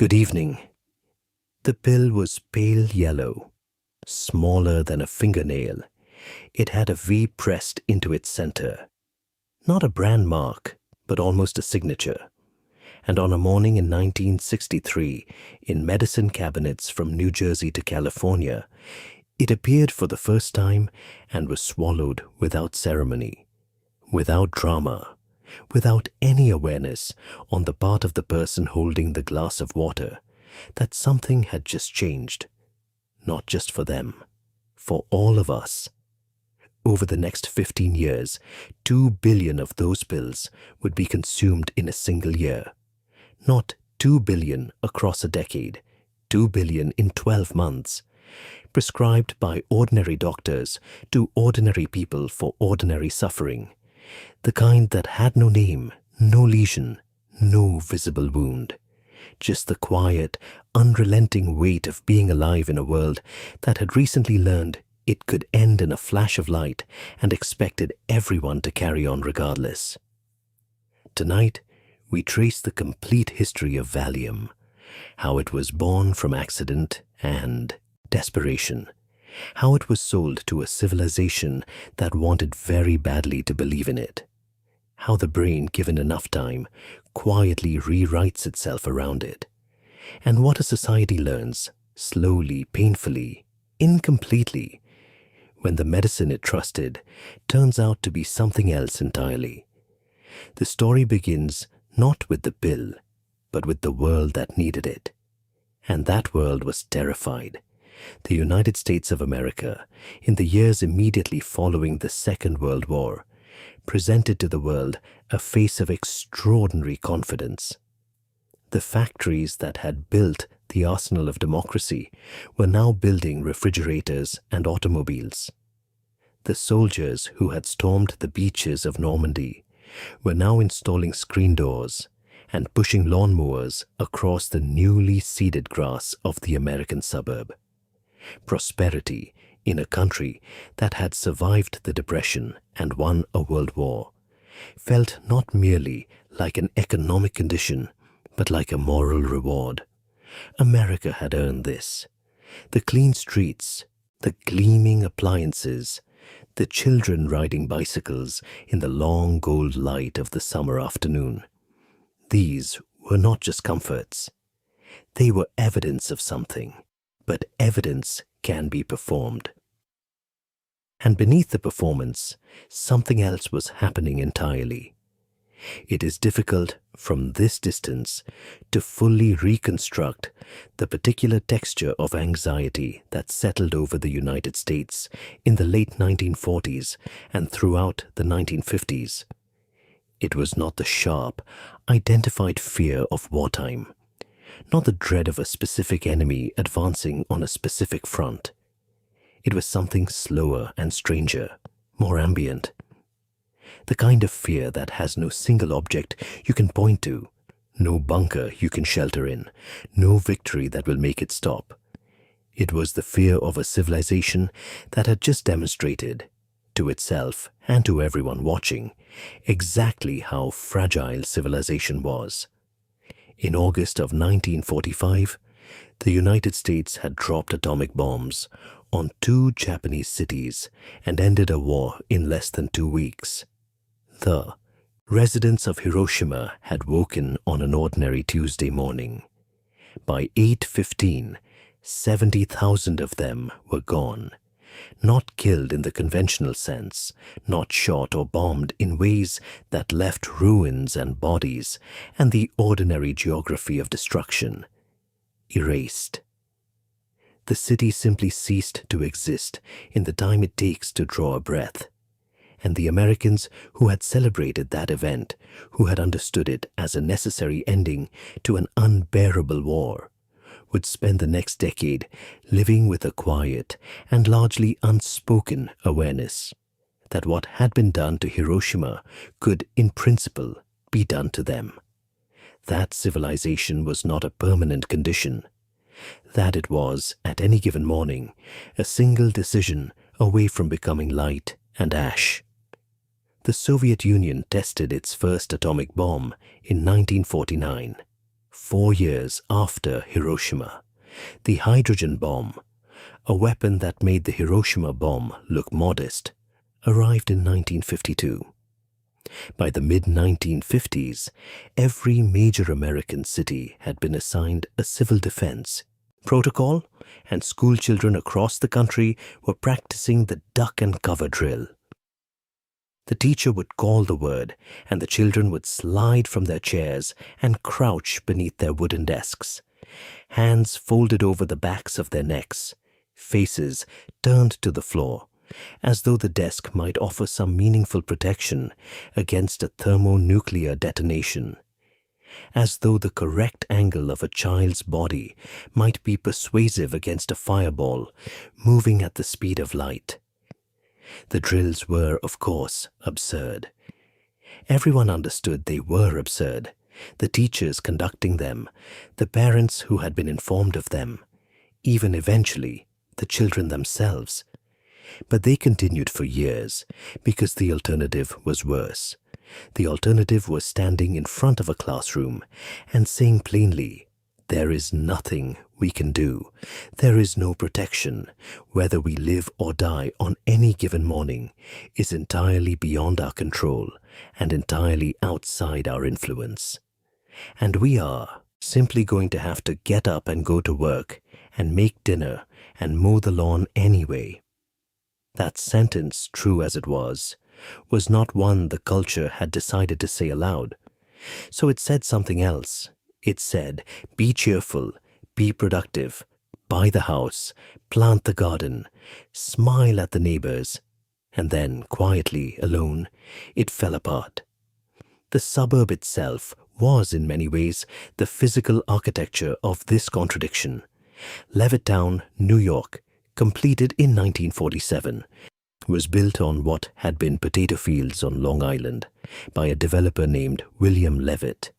Good evening. The pill was pale yellow, smaller than a fingernail. It had a V pressed into its center. Not a brand mark, but almost a signature. And on a morning in 1963, in medicine cabinets from New Jersey to California, it appeared for the first time and was swallowed without ceremony, without drama, without any awareness on the part of the person holding the glass of water that something had just changed, not just for them, for all of us. Over the next 15 years, 2 billion of those pills would be consumed in a single year. Not 2 billion across a decade, 2 billion in 12 months, prescribed by ordinary doctors to ordinary people for ordinary suffering. The kind that had no name, no lesion, no visible wound. Just the quiet, unrelenting weight of being alive in a world that had recently learned it could end in a flash of light and expected everyone to carry on regardless. Tonight, we trace the complete history of Valium, how it was born from accident and desperation, how it was sold to a civilization that wanted very badly to believe in it, how the brain, given enough time, quietly rewrites itself around it, and what a society learns, slowly, painfully, incompletely, when the medicine it trusted turns out to be something else entirely. The story begins not with the pill, but with the world that needed it. And that world was terrified. The United States of America, in the years immediately following the Second World War, presented to the world a face of extraordinary confidence. The factories that had built the arsenal of democracy were now building refrigerators and automobiles. The soldiers who had stormed the beaches of Normandy were now installing screen doors and pushing lawnmowers across the newly seeded grass of the American suburb. Prosperity in a country that had survived the Depression and won a world war felt not merely like an economic condition, but like a moral reward. America had earned this. The clean streets, the gleaming appliances, the children riding bicycles in the long gold light of the summer afternoon. These were not just comforts. They were evidence of something, but evidence can be performed. And beneath the performance, something else was happening entirely. It is difficult, from this distance, to fully reconstruct the particular texture of anxiety that settled over the United States in the late 1940s and throughout the 1950s. It was not the sharp, identified fear of wartime, not the dread of a specific enemy advancing on a specific front. It was something slower and stranger, more ambient. The kind of fear that has no single object you can point to, no bunker you can shelter in, no victory that will make it stop. It was the fear of a civilization that had just demonstrated, to itself and to everyone watching, exactly how fragile civilization was. In August of 1945, the United States had dropped atomic bombs on 2 Japanese cities and ended a war in less than 2 weeks. The residents of Hiroshima had woken on an ordinary Tuesday morning. By 8:15, 70,000 of them were gone, not killed in the conventional sense, not shot or bombed in ways that left ruins and bodies and the ordinary geography of destruction. Erased. The city simply ceased to exist in the time it takes to draw a breath. And the Americans who had celebrated that event, who had understood it as a necessary ending to an unbearable war, would spend the next decade living with a quiet and largely unspoken awareness that what had been done to Hiroshima could, in principle, be done to them. That civilization was not a permanent condition. That it was, at any given morning, a single decision away from becoming light and ash. The Soviet Union tested its first atomic bomb in 1949. 4 years after Hiroshima, the hydrogen bomb, a weapon that made the Hiroshima bomb look modest, arrived in 1952. By the mid-1950s, every major American city had been assigned a civil defense protocol, and schoolchildren across the country were practicing the duck and cover drill. The teacher would call the word, and the children would slide from their chairs and crouch beneath their wooden desks, hands folded over the backs of their necks, faces turned to the floor, as though the desk might offer some meaningful protection against a thermonuclear detonation, as though the correct angle of a child's body might be persuasive against a fireball moving at the speed of light. The drills were, of course, absurd. Everyone understood they were absurd. The teachers conducting them, the parents who had been informed of them, even eventually the children themselves. But they continued for years because the alternative was worse. The alternative was standing in front of a classroom and saying plainly, "There is nothing we can do. There is no protection. Whether we live or die on any given morning is entirely beyond our control and entirely outside our influence. And we are simply going to have to get up and go to work and make dinner and mow the lawn anyway." That sentence, true as it was not one the culture had decided to say aloud. So it said something else. It said, be cheerful, be productive, buy the house, plant the garden, smile at the neighbors. And then, quietly, alone, it fell apart. The suburb itself was, in many ways, the physical architecture of this contradiction. Levittown, New York, completed in 1947, was built on what had been potato fields on Long Island by a developer named William Levitt,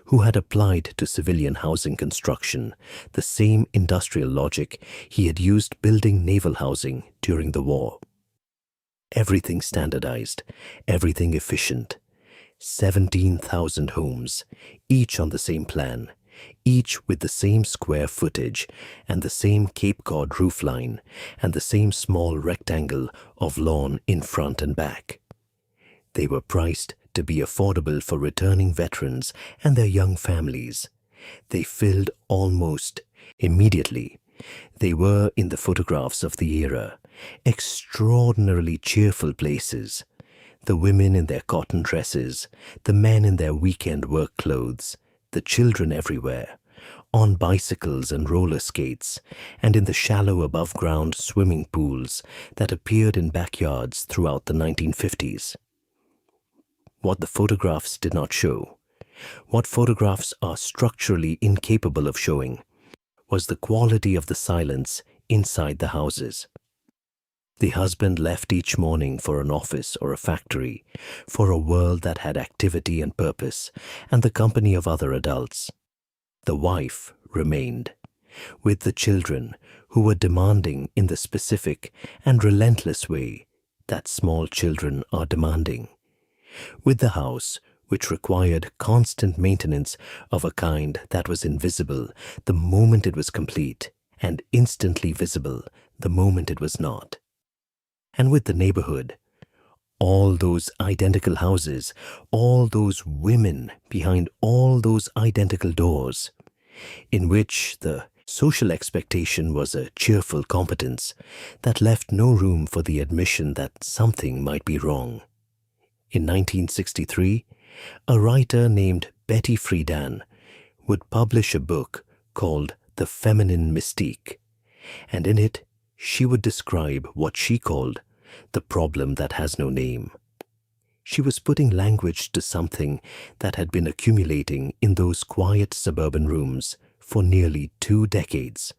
who had applied to civilian housing construction the same industrial logic he had used building naval housing during the war. Everything standardized, everything efficient. 17,000 homes, each on the same plan, each with the same square footage and the same Cape Cod roofline and the same small rectangle of lawn in front and back. They were priced to be affordable for returning veterans and their young families. They filled almost immediately. They were, in the photographs of the era, extraordinarily cheerful places. The women in their cotton dresses, the men in their weekend work clothes, the children everywhere, on bicycles and roller skates, and in the shallow above-ground swimming pools that appeared in backyards throughout the 1950s. What the photographs did not show, what photographs are structurally incapable of showing, was the quality of the silence inside the houses. The husband left each morning for an office or a factory, for a world that had activity and purpose, and the company of other adults. The wife remained, with the children who were demanding in the specific and relentless way that small children are demanding, with the house which required constant maintenance of a kind that was invisible the moment it was complete and instantly visible the moment it was not. And with the neighborhood, all those identical houses, all those women behind all those identical doors, in which the social expectation was a cheerful competence that left no room for the admission that something might be wrong. In 1963, a writer named Betty Friedan would publish a book called The Feminine Mystique, and in it she would describe what she called the problem that has no name. She was putting language to something that had been accumulating in those quiet suburban rooms for nearly 2 decades,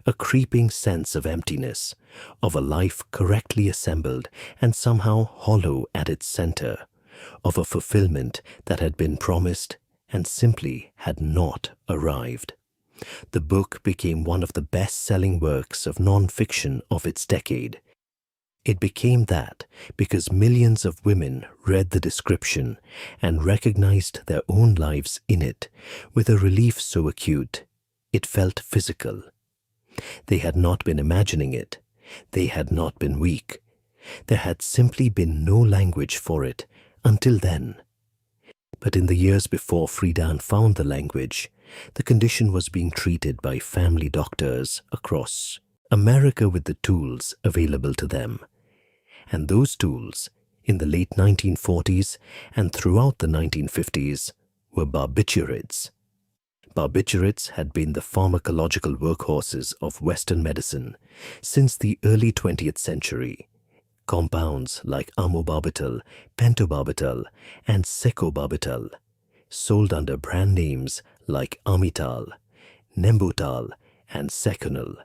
a creeping sense of emptiness, of a life correctly assembled and somehow hollow at its center, of a fulfillment that had been promised and simply had not arrived. The book became one of the best-selling works of non-fiction of its decade. It became that because millions of women read the description and recognized their own lives in it with a relief so acute, it felt physical. They had not been imagining it. They had not been weak. There had simply been no language for it until then. But in the years before Friedan found the language, the condition was being treated by family doctors across America with the tools available to them. And those tools, in the late 1940s and throughout the 1950s, were barbiturates. Barbiturates had been the pharmacological workhorses of Western medicine since the early 20th century. Compounds like amobarbital, pentobarbital, and secobarbital, sold under brand names like Amital, Nembutal, and Seconal,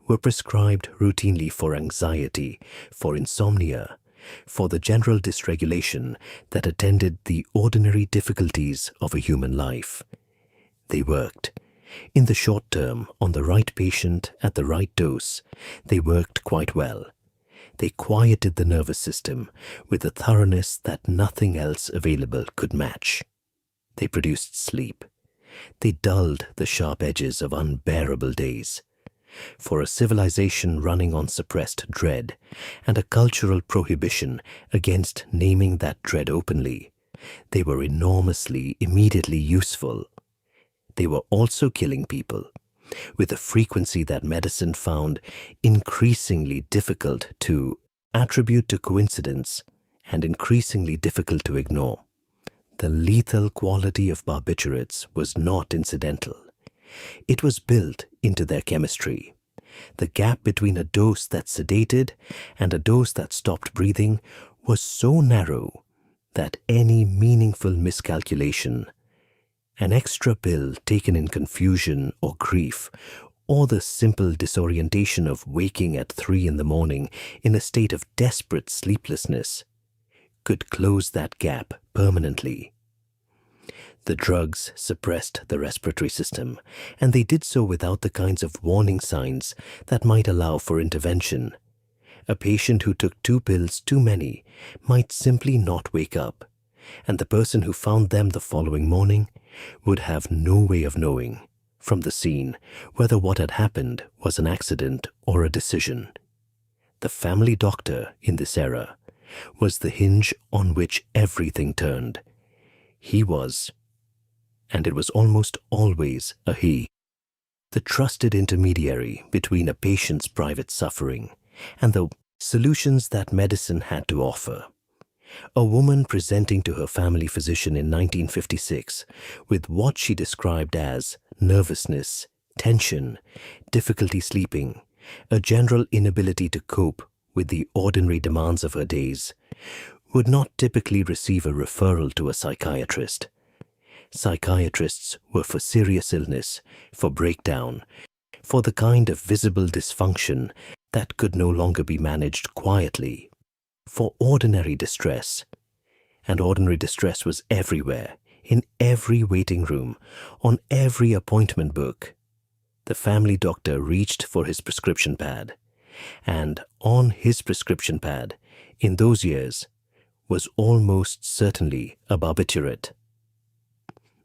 were prescribed routinely for anxiety, for insomnia, for the general dysregulation that attended the ordinary difficulties of a human life. They worked. In the short term, on the right patient at the right dose, they worked quite well. They quieted the nervous system with a thoroughness that nothing else available could match. They produced sleep. They dulled the sharp edges of unbearable days. For a civilization running on suppressed dread and a cultural prohibition against naming that dread openly, they were enormously, immediately useful. They were also killing people with a frequency that medicine found increasingly difficult to attribute to coincidence and increasingly difficult to ignore. The lethal quality of barbiturates was not incidental. It was built into their chemistry. The gap between a dose that sedated and a dose that stopped breathing was so narrow that any meaningful miscalculation, an extra pill taken in confusion or grief, or the simple disorientation of waking at 3 a.m. in a state of desperate sleeplessness, could close that gap permanently. The drugs suppressed the respiratory system, and they did so without the kinds of warning signs that might allow for intervention. A patient who took 2 pills too many might simply not wake up, and the person who found them the following morning would have no way of knowing from the scene whether what had happened was an accident or a decision. The family doctor in this era was the hinge on which everything turned. He was, and it was almost always a he, the trusted intermediary between a patient's private suffering and the solutions that medicine had to offer. A woman presenting to her family physician in 1956 with what she described as nervousness, tension, difficulty sleeping, a general inability to cope with the ordinary demands of her days, would not typically receive a referral to a psychiatrist. Psychiatrists were for serious illness, for breakdown, for the kind of visible dysfunction that could no longer be managed quietly, for ordinary distress. And ordinary distress was everywhere, in every waiting room, on every appointment book. The family doctor reached for his prescription pad, and on his prescription pad, in those years, was almost certainly a barbiturate.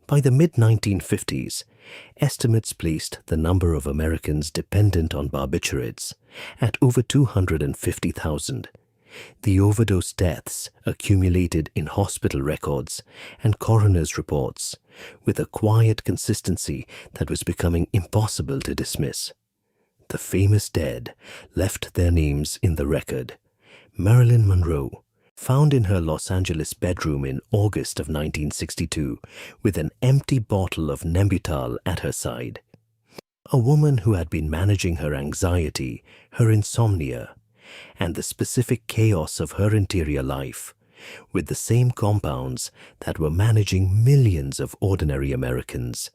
By the mid-1950s, estimates placed the number of Americans dependent on barbiturates at over 250,000. The overdose deaths accumulated in hospital records and coroner's reports with a quiet consistency that was becoming impossible to dismiss. The famous dead left their names in the record. Marilyn Monroe, found in her Los Angeles bedroom in August of 1962 with an empty bottle of Nembutal at her side. A woman who had been managing her anxiety, her insomnia, and the specific chaos of her interior life with the same compounds that were managing millions of ordinary Americans,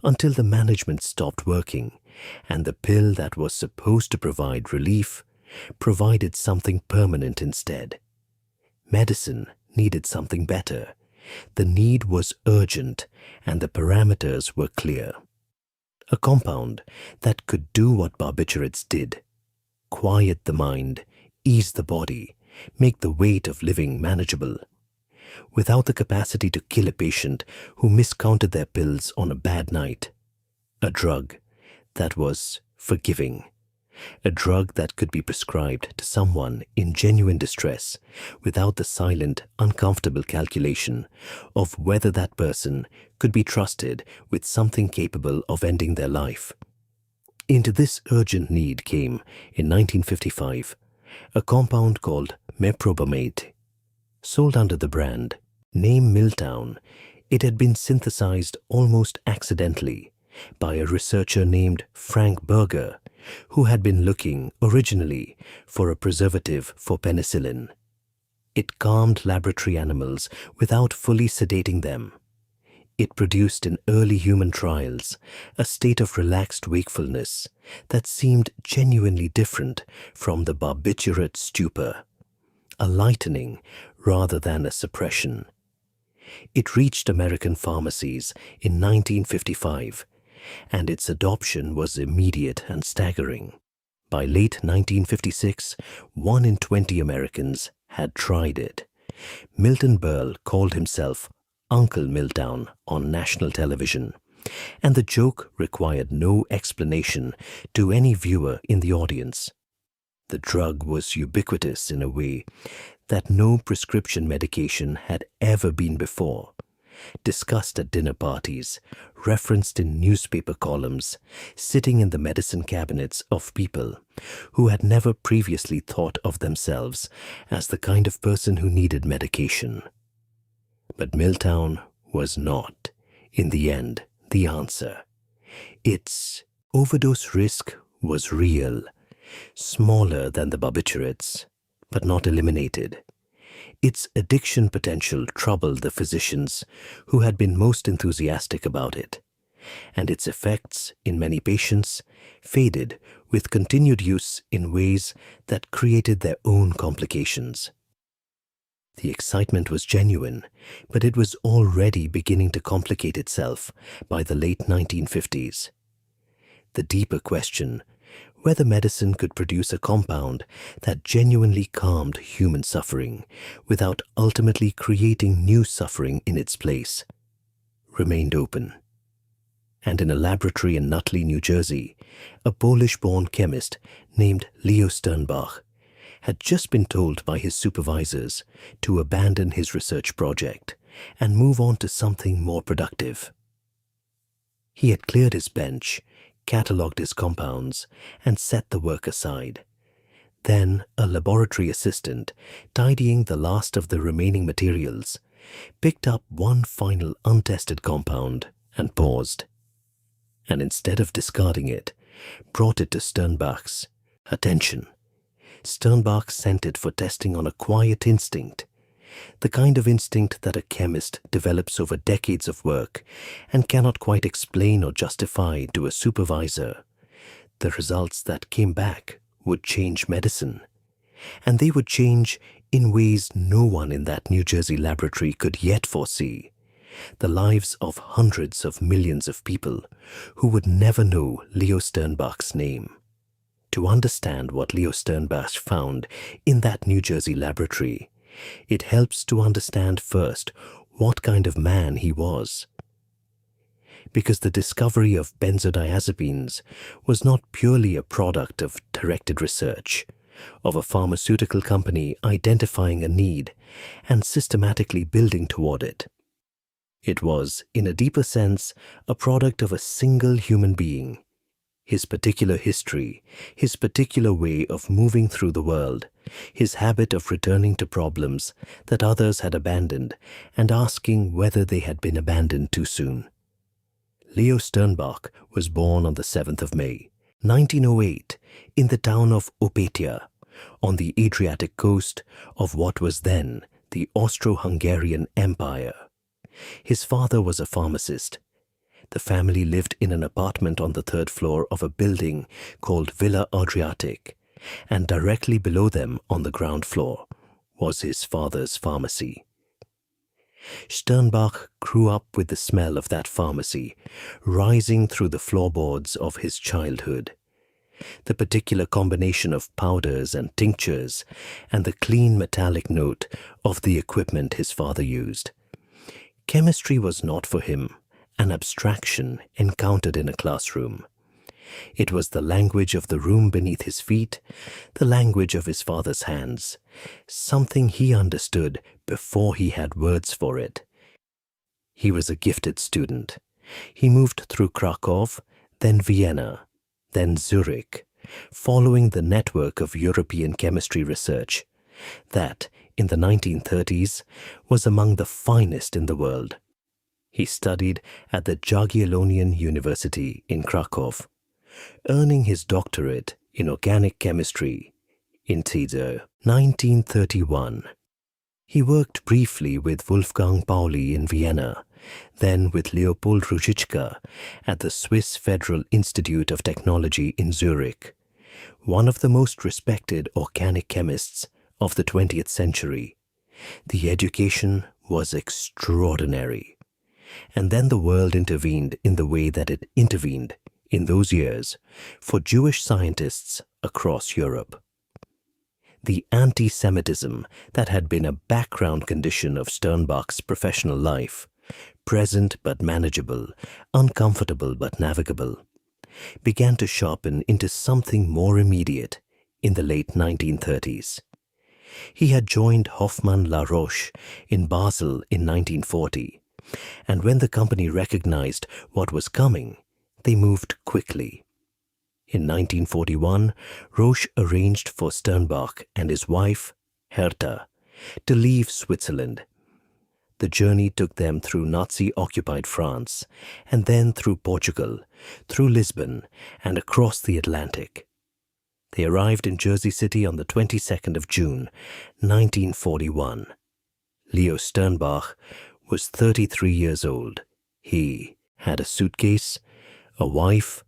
until the management stopped working and the pill that was supposed to provide relief provided something permanent instead. Medicine needed something better. The need was urgent and the parameters were clear. A compound that could do what barbiturates did: quiet the mind, ease the body, make the weight of living manageable, without the capacity to kill a patient who miscounted their pills on a bad night. A drug that was forgiving. A drug that could be prescribed to someone in genuine distress without the silent, uncomfortable calculation of whether that person could be trusted with something capable of ending their life. Into this urgent need came, in 1955, a compound called meprobamate. Sold under the brand name Milltown, it had been synthesized almost accidentally by a researcher named Frank Berger, who had been looking originally for a preservative for penicillin. It calmed laboratory animals without fully sedating them. It produced in early human trials a state of relaxed wakefulness that seemed genuinely different from the barbiturate stupor, a lightening rather than a suppression. It reached American pharmacies in 1955, and its adoption was immediate and staggering. By late 1956, 1 in 20 Americans had tried it. Milton Berle called himself Uncle Milltown on national television, and the joke required no explanation to any viewer in the audience. The drug was ubiquitous in a way that no prescription medication had ever been before. Discussed at dinner parties, referenced in newspaper columns, sitting in the medicine cabinets of people who had never previously thought of themselves as the kind of person who needed medication. But Milltown was not, in the end, the answer. Its overdose risk was real, smaller than the barbiturates, but not eliminated. Its addiction potential troubled the physicians who had been most enthusiastic about it, and its effects in many patients faded with continued use in ways that created their own complications. The excitement was genuine, but it was already beginning to complicate itself by the late 1950s. The deeper question, whether medicine could produce a compound that genuinely calmed human suffering without ultimately creating new suffering in its place, remained open. And in a laboratory in Nutley, New Jersey, a Polish-born chemist named Leo Sternbach had just been told by his supervisors to abandon his research project and move on to something more productive. He had cleared his bench, catalogued his compounds, and set the work aside. Then a laboratory assistant, tidying the last of the remaining materials, picked up one final untested compound and paused. And instead of discarding it, brought it to Sternbach's attention. Sternbach sent it for testing on a quiet instinct, the kind of instinct that a chemist develops over decades of work and cannot quite explain or justify to a supervisor. The results that came back would change medicine, and they would change in ways no one in that New Jersey laboratory could yet foresee. The lives of hundreds of millions of people who would never know Leo Sternbach's name. To understand what Leo Sternbach found in that New Jersey laboratory, it helps to understand first what kind of man he was. Because the discovery of benzodiazepines was not purely a product of directed research, of a pharmaceutical company identifying a need and systematically building toward it. It was, in a deeper sense, a product of a single human being. His particular history, his particular way of moving through the world, his habit of returning to problems that others had abandoned and asking whether they had been abandoned too soon. Leo Sternbach was born on the 7th of May, 1908, in the town of Opatya, on the Adriatic coast of what was then the Austro-Hungarian Empire. His father was a pharmacist. The family lived in an apartment on the 3rd floor of a building called Villa Adriatic, and directly below them on the ground floor was his father's pharmacy. Sternbach grew up with the smell of that pharmacy rising through the floorboards of his childhood. the particular combination of powders and tinctures, and the clean metallic note of the equipment his father used. Chemistry was not for him an abstraction encountered in a classroom. It was the language of the room beneath his feet, the language of his father's hands, something he understood before he had words for it. He was a gifted student. He moved through Krakow, then Vienna, then Zurich, following the network of European chemistry research that, in the 1930s, was among the finest in the world. He studied at the Jagiellonian University in Krakow, earning his doctorate in organic chemistry in 1931. He worked briefly with Wolfgang Pauli in Vienna, then with Leopold Ruzicka at the Swiss Federal Institute of Technology in Zurich, one of the most respected organic chemists of the 20th century. The education was extraordinary. And then the world intervened in the way that it intervened in those years for Jewish scientists across Europe. The anti-Semitism that had been a background condition of Sternbach's professional life, present but manageable, uncomfortable but navigable, began to sharpen into something more immediate in the late 1930s. He had joined Hoffmann La Roche in Basel in 1940, and when the company recognized what was coming, they moved quickly. In 1941, Roche arranged for Sternbach and his wife, Hertha, to leave Switzerland. The journey took them through Nazi-occupied France, and then through Portugal, through Lisbon, and across the Atlantic. They arrived in Jersey City on the 22nd of June, 1941. Leo Sternbach was 33 years old. He had a suitcase, a wife,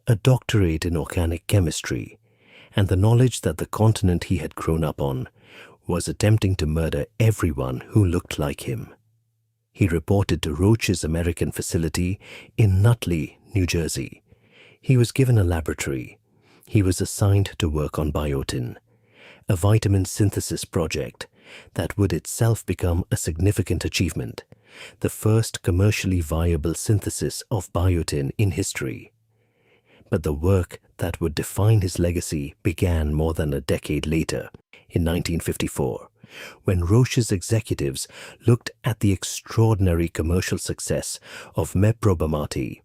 a doctorate in organic chemistry, and the knowledge that the continent he had grown up on was attempting to murder everyone who looked like him. He reported to Roche's American facility in Nutley, New Jersey. He was given a laboratory. He was assigned to work on biotin, a vitamin synthesis project that would itself become a significant achievement, the first commercially viable synthesis of biotin in history. But the work that would define his legacy began more than a decade later, in 1954, when Roche's executives looked at the extraordinary commercial success of Meprobamate,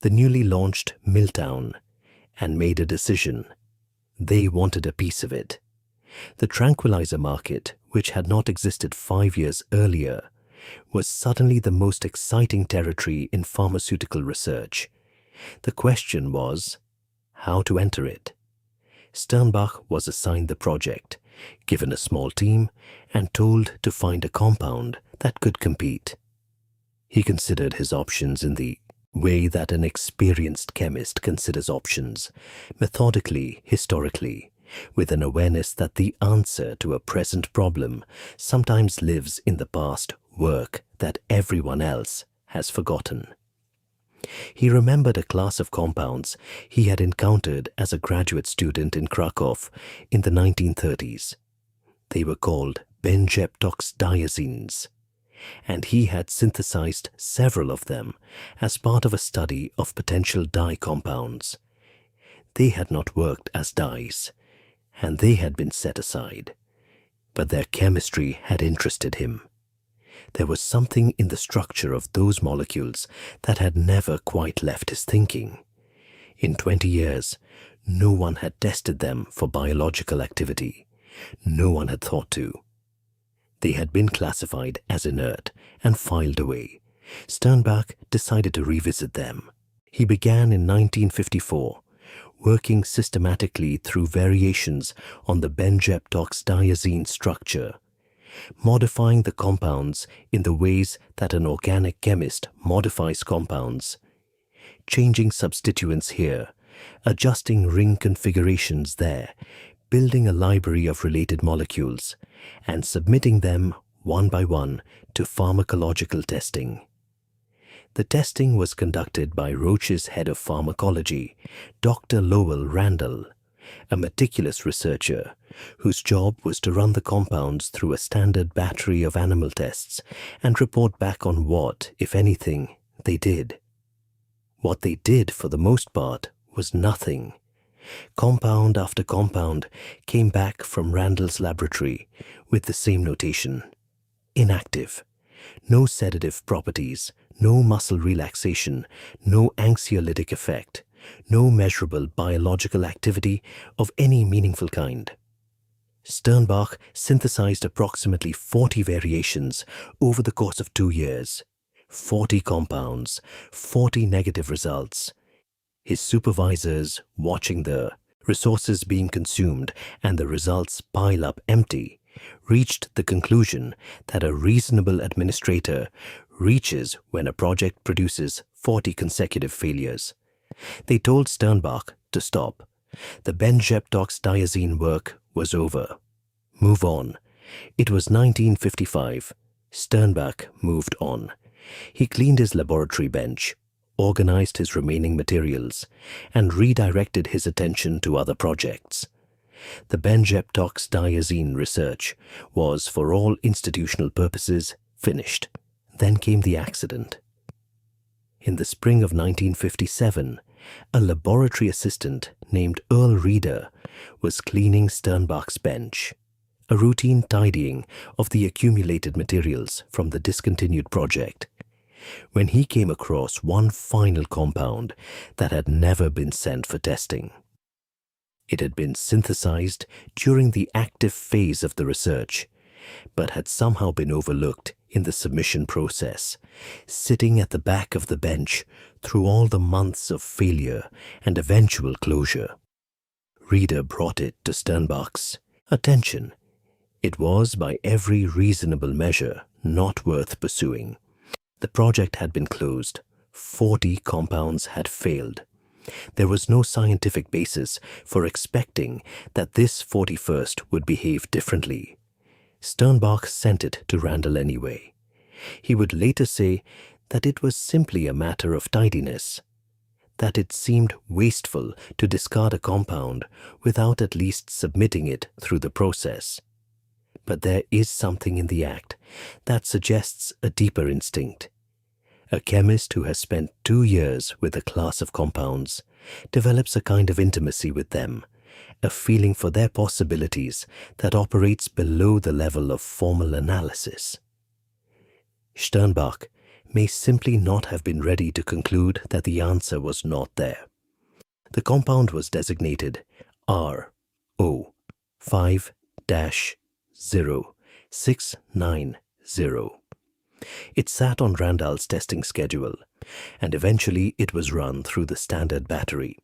the newly launched Miltown, and made a decision. They wanted a piece of it. The tranquilizer market, which had not existed 5 years earlier, was suddenly the most exciting territory in pharmaceutical research. The question was how to enter it. Sternbach was assigned the project, given a small team, and told to find a compound that could compete. He considered his options in the way that an experienced chemist considers options, methodically, historically, with an awareness that the answer to a present problem sometimes lives in the past work that everyone else has forgotten. He remembered a class of compounds he had encountered as a graduate student in Krakow in the 1930s. They were called Benzodiazepines, and he had synthesized several of them as part of a study of potential dye compounds. They had not worked as dyes, and they had been set aside, but their chemistry had interested him. There was something in the structure of those molecules that had never quite left his thinking. In 20 years, no one had tested them for biological activity. No one had thought to. They had been classified as inert and filed away. Sternbach decided to revisit them. He began in 1954, working systematically through variations on the benzodiazepine structure, modifying the compounds in the ways that an organic chemist modifies compounds, changing substituents here, adjusting ring configurations there, building a library of related molecules, and submitting them one by one to pharmacological testing. The testing was conducted by Roche's head of pharmacology, Dr. Lowell Randall, a meticulous researcher whose job was to run the compounds through a standard battery of animal tests and report back on what, if anything, they did. What they did, for the most part, was nothing. Compound after compound came back from Randall's laboratory with the same notation: inactive. No sedative properties, no muscle relaxation, no anxiolytic effect, no measurable biological activity of any meaningful kind. Sternbach synthesized approximately 40 variations over the course of 2 years. 40 compounds, 40 negative results. His supervisors, watching the resources being consumed and the results pile up empty, reached the conclusion that a reasonable administrator reaches when a project produces 40 consecutive failures. They told Sternbach to stop. The benzodiazepine work was over. Move on. It was 1955. Sternbach moved on. He cleaned his laboratory bench, organized his remaining materials, and redirected his attention to other projects. The benzodiazepine research was, for all institutional purposes, finished. Then came the accident. In the spring of 1957, a laboratory assistant named Earl Reeder was cleaning Sternbach's bench, a routine tidying of the accumulated materials from the discontinued project, when he came across one final compound that had never been sent for testing. It had been synthesized during the active phase of the research, but had somehow been overlooked in the submission process, sitting at the back of the bench through all the months of failure and eventual closure. Reeder brought it to Sternbach's attention. It was, by every reasonable measure, not worth pursuing. The project had been closed. 40 compounds had failed. There was no scientific basis for expecting that this 41st would behave differently. Sternbach sent it to Randall anyway. He would later say that it was simply a matter of tidiness, that it seemed wasteful to discard a compound without at least submitting it through the process. But there is something in the act that suggests a deeper instinct. A chemist who has spent 2 years with a class of compounds develops a kind of intimacy with them, a feeling for their possibilities that operates below the level of formal analysis. Sternbach may simply not have been ready to conclude that the answer was not there. The compound was designated RO5-0690. It sat on Randall's testing schedule, and eventually it was run through the standard battery.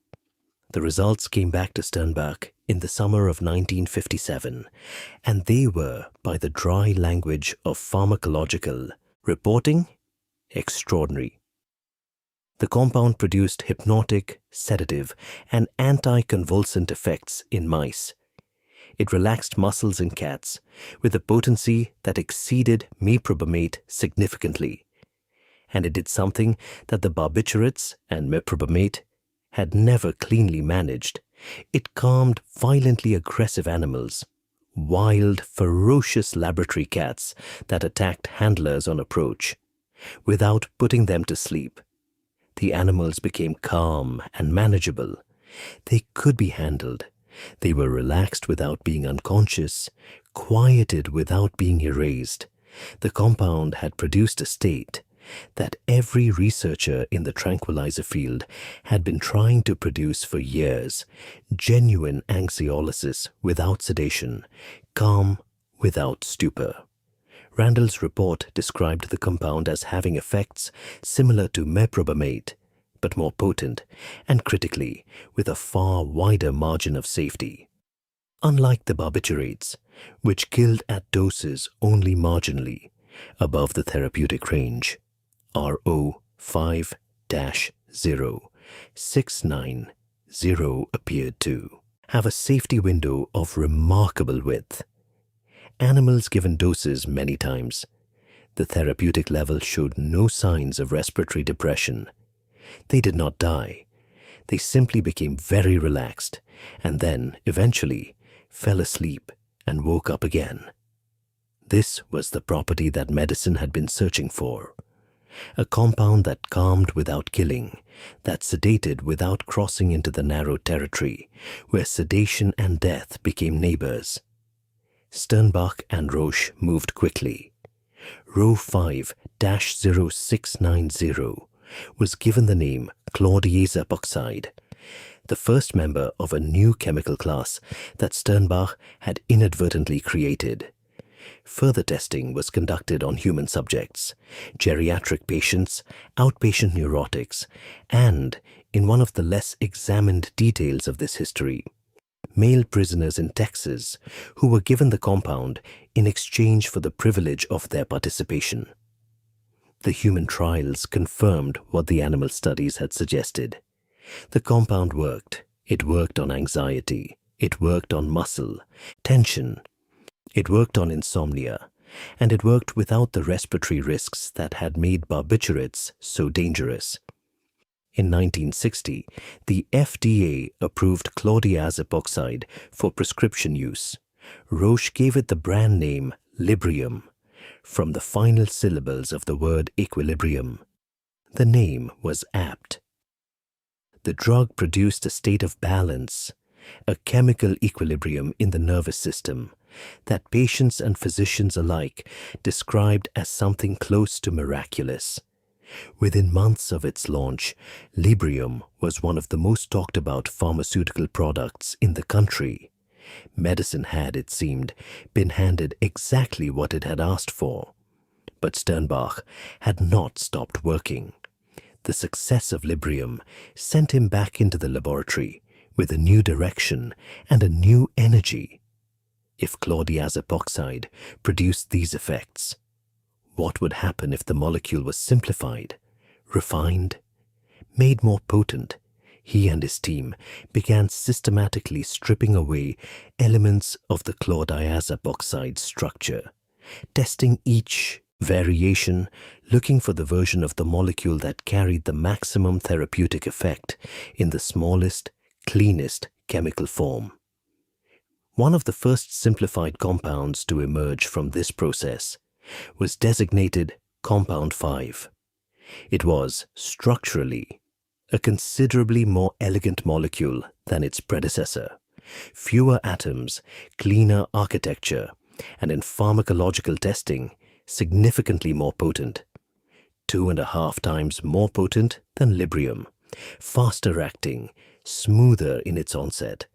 The results came back to Sternbach in the summer of 1957, and they were, by the dry language of pharmacological reporting, extraordinary. The compound produced hypnotic, sedative, and anti-convulsant effects in mice. It relaxed muscles in cats with a potency that exceeded meprobamate significantly, and it did something that the barbiturates and meprobamate had never cleanly managed. It calmed violently aggressive animals, wild, ferocious laboratory cats that attacked handlers on approach, without putting them to sleep. The animals became calm and manageable. They could be handled. They were relaxed without being unconscious, quieted without being erased. The compound had produced a state that every researcher in the tranquilizer field had been trying to produce for years: genuine anxiolysis without sedation, calm without stupor. Randall's report described the compound as having effects similar to meprobamate, but more potent, and critically, with a far wider margin of safety. Unlike the barbiturates, which killed at doses only marginally above the therapeutic range, RO5-0690 appeared to have a safety window of remarkable width. Animals given doses many times, The therapeutic level showed no signs of respiratory depression. They did not die. They simply became very relaxed and then, eventually, fell asleep and woke up again. This was the property that medicine had been searching for. A compound that calmed without killing, that sedated without crossing into the narrow territory where sedation and death became neighbors. Sternbach and Roche moved quickly. Row 5-0690 was given the name chlordiazepoxide, the first member of a new chemical class that Sternbach had inadvertently created. Further testing was conducted on human subjects, geriatric patients, outpatient neurotics, and, in one of the less examined details of this history, male prisoners in Texas who were given the compound in exchange for the privilege of their participation. The human trials confirmed what the animal studies had suggested. The compound worked. It worked on anxiety. It worked on muscle, tension. It worked on insomnia, and it worked without the respiratory risks that had made barbiturates so dangerous. In 1960, the FDA approved chlordiazepoxide for prescription use. Roche gave it the brand name Librium, from the final syllables of the word equilibrium. The name was apt. The drug produced a state of balance, a chemical equilibrium in the nervous system, that patients and physicians alike described as something close to miraculous. Within months of its launch, Librium was one of the most talked about pharmaceutical products in the country. Medicine had, it seemed, been handed exactly what it had asked for. But Sternbach had not stopped working. The success of Librium sent him back into the laboratory with a new direction and a new energy. If chlordiazepoxide produced these effects, what would happen if the molecule was simplified, refined, made more potent? He and his team began systematically stripping away elements of the chlordiazepoxide structure, testing each variation, looking for the version of the molecule that carried the maximum therapeutic effect in the smallest, cleanest chemical form. One of the first simplified compounds to emerge from this process was designated Compound 5. It was, structurally, a considerably more elegant molecule than its predecessor, fewer atoms, cleaner architecture, and in pharmacological testing, significantly more potent. 2.5 times more potent than Librium, faster acting, smoother in its onset.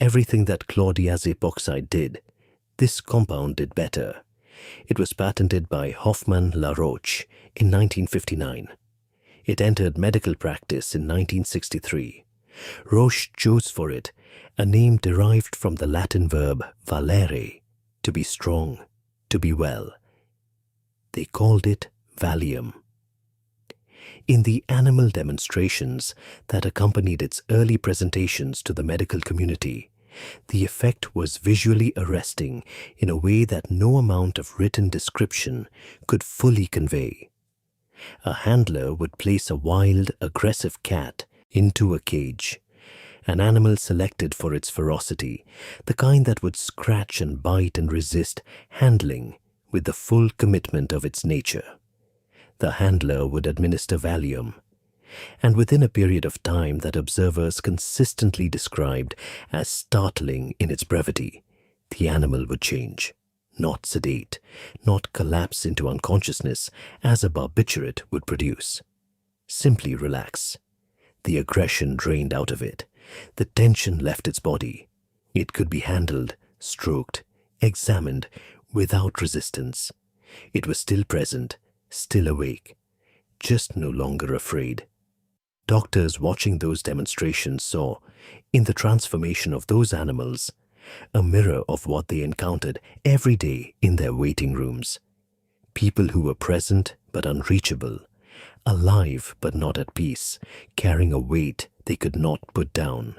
Everything that chlordiazepoxide did, this compound did better. It was patented by Hoffmann-La-Roche in 1959. It entered medical practice in 1963. Roche chose for it a name derived from the Latin verb valere, to be strong, to be well. They called it Valium. In the animal demonstrations that accompanied its early presentations to the medical community, the effect was visually arresting in a way that no amount of written description could fully convey. A handler would place a wild, aggressive cat into a cage, an animal selected for its ferocity, the kind that would scratch and bite and resist handling with the full commitment of its nature. The handler would administer Valium, and within a period of time that observers consistently described as startling in its brevity, the animal would change, not sedate, not collapse into unconsciousness as a barbiturate would produce. Simply relax. The aggression drained out of it. The tension left its body. It could be handled, stroked, examined without resistance. It was still present, still awake, just no longer afraid. Doctors watching those demonstrations saw, in the transformation of those animals, a mirror of what they encountered every day in their waiting rooms. People who were present but unreachable, alive but not at peace, carrying a weight they could not put down.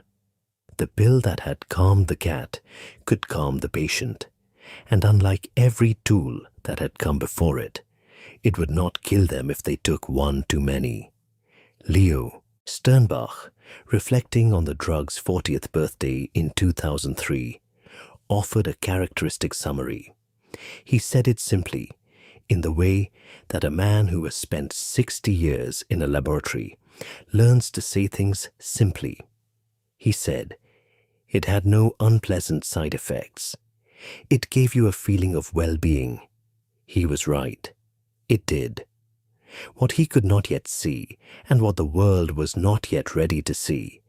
The pill that had calmed the cat could calm the patient, and unlike every tool that had come before it, It would not kill them if they took one too many. Leo Sternbach, reflecting on the drug's 40th birthday in 2003, offered a characteristic summary. He said it simply, in the way that a man who has spent 60 years in a laboratory learns to say things simply. He said, it had no unpleasant side effects. It gave you a feeling of well-being. He was right. It did. What he could not yet see, and what the world was not yet ready to see,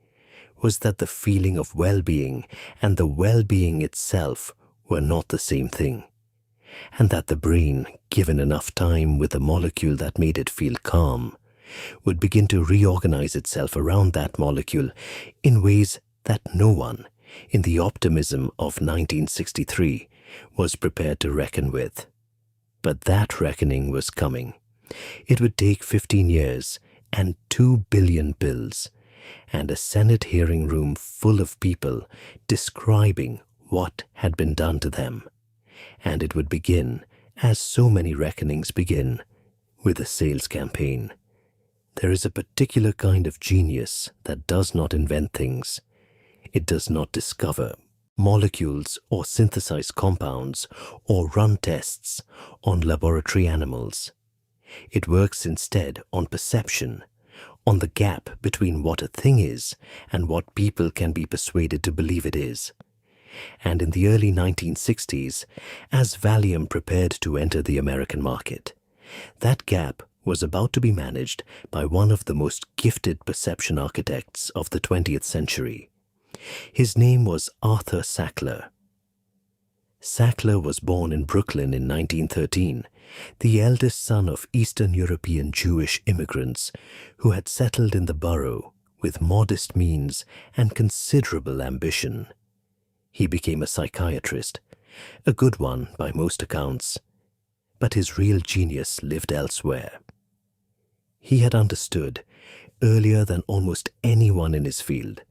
was that the feeling of well-being and the well-being itself were not the same thing, and that the brain, given enough time with a molecule that made it feel calm, would begin to reorganize itself around that molecule in ways that no one, in the optimism of 1963, was prepared to reckon with. But that reckoning was coming. It would take 15 years and 2 billion pills, and a Senate hearing room full of people describing what had been done to them. And it would begin, as so many reckonings begin, with a sales campaign. There is a particular kind of genius that does not invent things. It does not discover molecules or synthesize compounds or run tests on laboratory animals. It works instead on perception, on the gap between what a thing is and what people can be persuaded to believe it is. And in the early 1960s, as Valium prepared to enter the American market, that gap was about to be managed by one of the most gifted perception architects of the 20th century. His name was Arthur Sackler. Sackler was born in Brooklyn in 1913, the eldest son of Eastern European Jewish immigrants who had settled in the borough with modest means and considerable ambition. He became a psychiatrist, a good one by most accounts, but his real genius lived elsewhere. He had understood, earlier than almost anyone in his field,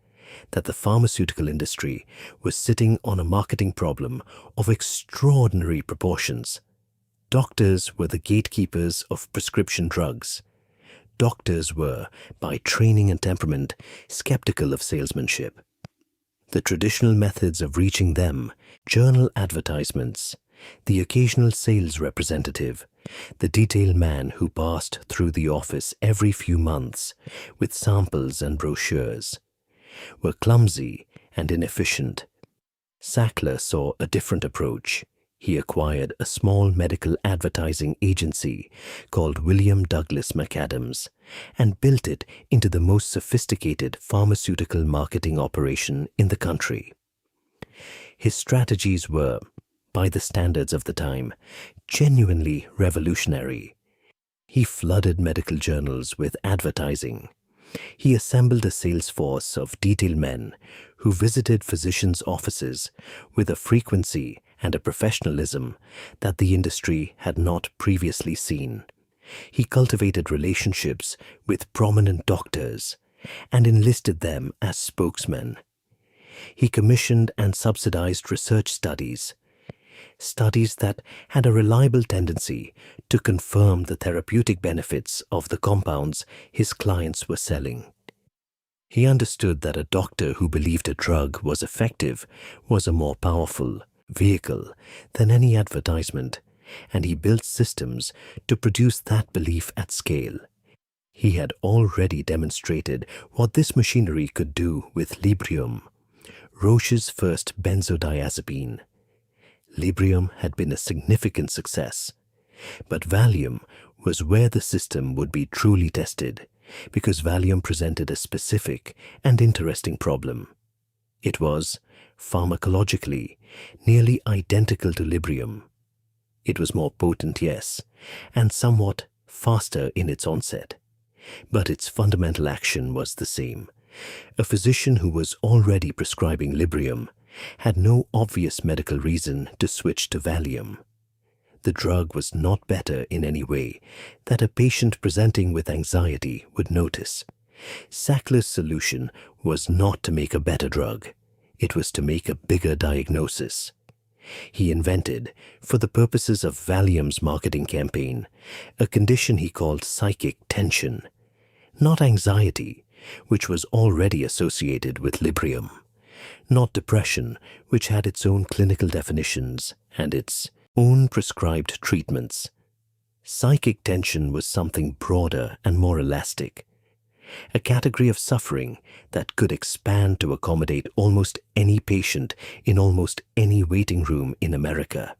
that the pharmaceutical industry was sitting on a marketing problem of extraordinary proportions. Doctors were the gatekeepers of prescription drugs. Doctors were, by training and temperament, skeptical of salesmanship. The traditional methods of reaching them, journal advertisements, the occasional sales representative, the detail man who passed through the office every few months with samples and brochures, were clumsy and inefficient. Sackler saw a different approach. He acquired a small medical advertising agency called William Douglas McAdams and built it into the most sophisticated pharmaceutical marketing operation in the country. His strategies were, by the standards of the time, genuinely revolutionary. He flooded medical journals with advertising. He assembled a sales force of detail men who visited physicians' offices with a frequency and a professionalism that the industry had not previously seen. He cultivated relationships with prominent doctors and enlisted them as spokesmen. He commissioned and subsidized research studies that had a reliable tendency to confirm the therapeutic benefits of the compounds his clients were selling. He understood that a doctor who believed a drug was effective was a more powerful vehicle than any advertisement, and he built systems to produce that belief at scale. He had already demonstrated what this machinery could do with Librium, Roche's first benzodiazepine. Librium had been a significant success, but Valium was where the system would be truly tested, because Valium presented a specific and interesting problem. It was, pharmacologically, nearly identical to Librium. It was more potent, yes, and somewhat faster in its onset, but its fundamental action was the same. A physician who was already prescribing Librium had no obvious medical reason to switch to Valium. The drug was not better in any way that a patient presenting with anxiety would notice. Sackler's solution was not to make a better drug. It was to make a bigger diagnosis. He invented, for the purposes of Valium's marketing campaign, a condition he called psychic tension, not anxiety, which was already associated with Librium, not depression, which had its own clinical definitions and its own prescribed treatments. Psychic tension was something broader and more elastic, a category of suffering that could expand to accommodate almost any patient in almost any waiting room in America.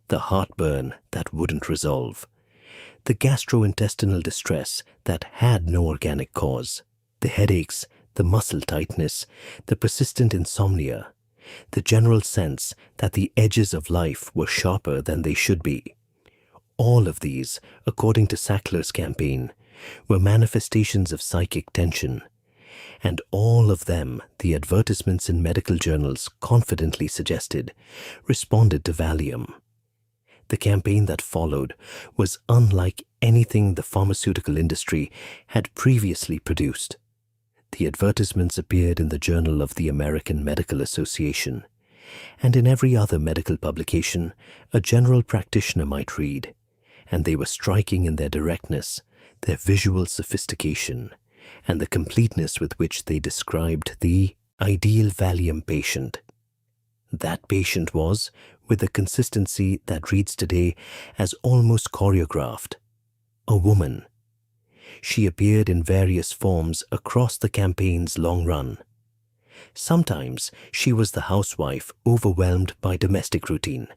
The heartburn that wouldn't resolve, the gastrointestinal distress that had no organic cause, the headaches, the muscle tightness, the persistent insomnia, the general sense that the edges of life were sharper than they should be. All of these, according to Sackler's campaign, were manifestations of psychic tension, and all of them, the advertisements in medical journals confidently suggested, responded to Valium. The campaign that followed was unlike anything the pharmaceutical industry had previously produced. The advertisements appeared in the Journal of the American Medical Association, and in every other medical publication a general practitioner might read, and they were striking in their directness, their visual sophistication, and the completeness with which they described the ideal Valium patient. That patient was, with a consistency that reads today as almost choreographed, a woman. She appeared in various forms across the campaign's long run. Sometimes she was the housewife overwhelmed by domestic routine,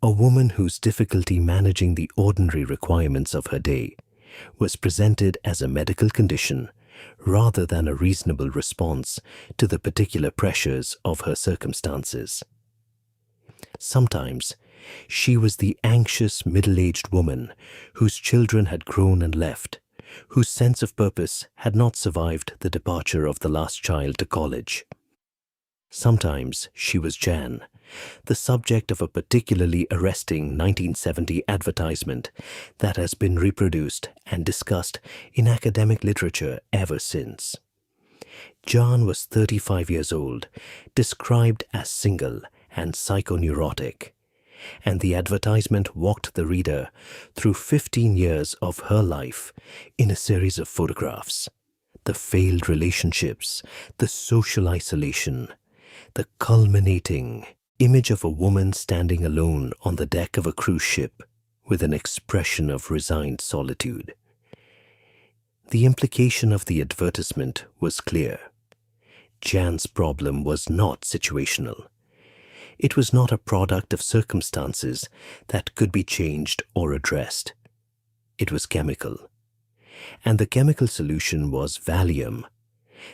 a woman whose difficulty managing the ordinary requirements of her day was presented as a medical condition rather than a reasonable response to the particular pressures of her circumstances. Sometimes she was the anxious middle-aged woman whose children had grown and left, whose sense of purpose had not survived the departure of the last child to college. Sometimes she was Jan, the subject of a particularly arresting 1970 advertisement that has been reproduced and discussed in academic literature ever since. Jan was 35 years old, described as single and psychoneurotic, and the advertisement walked the reader through 15 years of her life in a series of photographs. The failed relationships, the social isolation, the culminating image of a woman standing alone on the deck of a cruise ship with an expression of resigned solitude. The implication of the advertisement was clear. Jan's problem was not situational. It was not a product of circumstances that could be changed or addressed. It was chemical. And the chemical solution was Valium.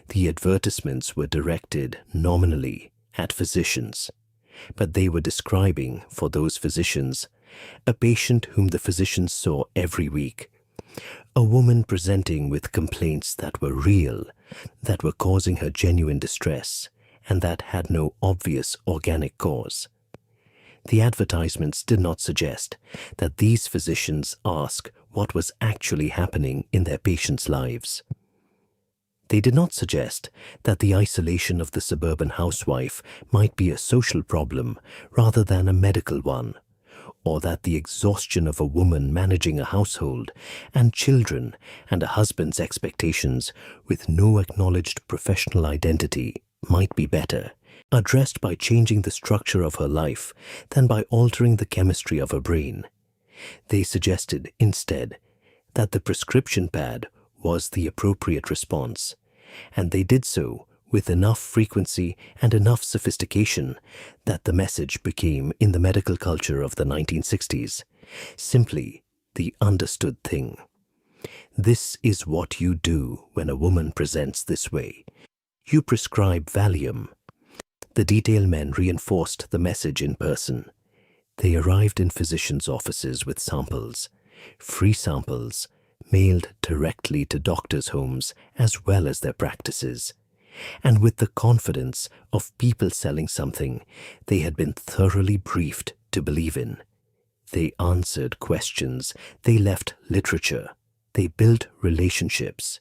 The advertisements were directed nominally at physicians, but they were describing, for those physicians, a patient whom the physicians saw every week, a woman presenting with complaints that were real, that were causing her genuine distress, and that had no obvious organic cause. The advertisements did not suggest that these physicians ask what was actually happening in their patients' lives. They did not suggest that the isolation of the suburban housewife might be a social problem rather than a medical one, or that the exhaustion of a woman managing a household and children and a husband's expectations with no acknowledged professional identity might be better addressed by changing the structure of her life than by altering the chemistry of her brain. They suggested, instead, that the prescription pad was the appropriate response, and they did so with enough frequency and enough sophistication that the message became, in the medical culture of the 1960s, simply the understood thing. This is what you do when a woman presents this way. You prescribe Valium. The detail men reinforced the message in person. They arrived in physicians' offices with samples, free samples, mailed directly to doctors' homes as well as their practices, and with the confidence of people selling something they had been thoroughly briefed to believe in. They answered questions, they left literature, they built relationships,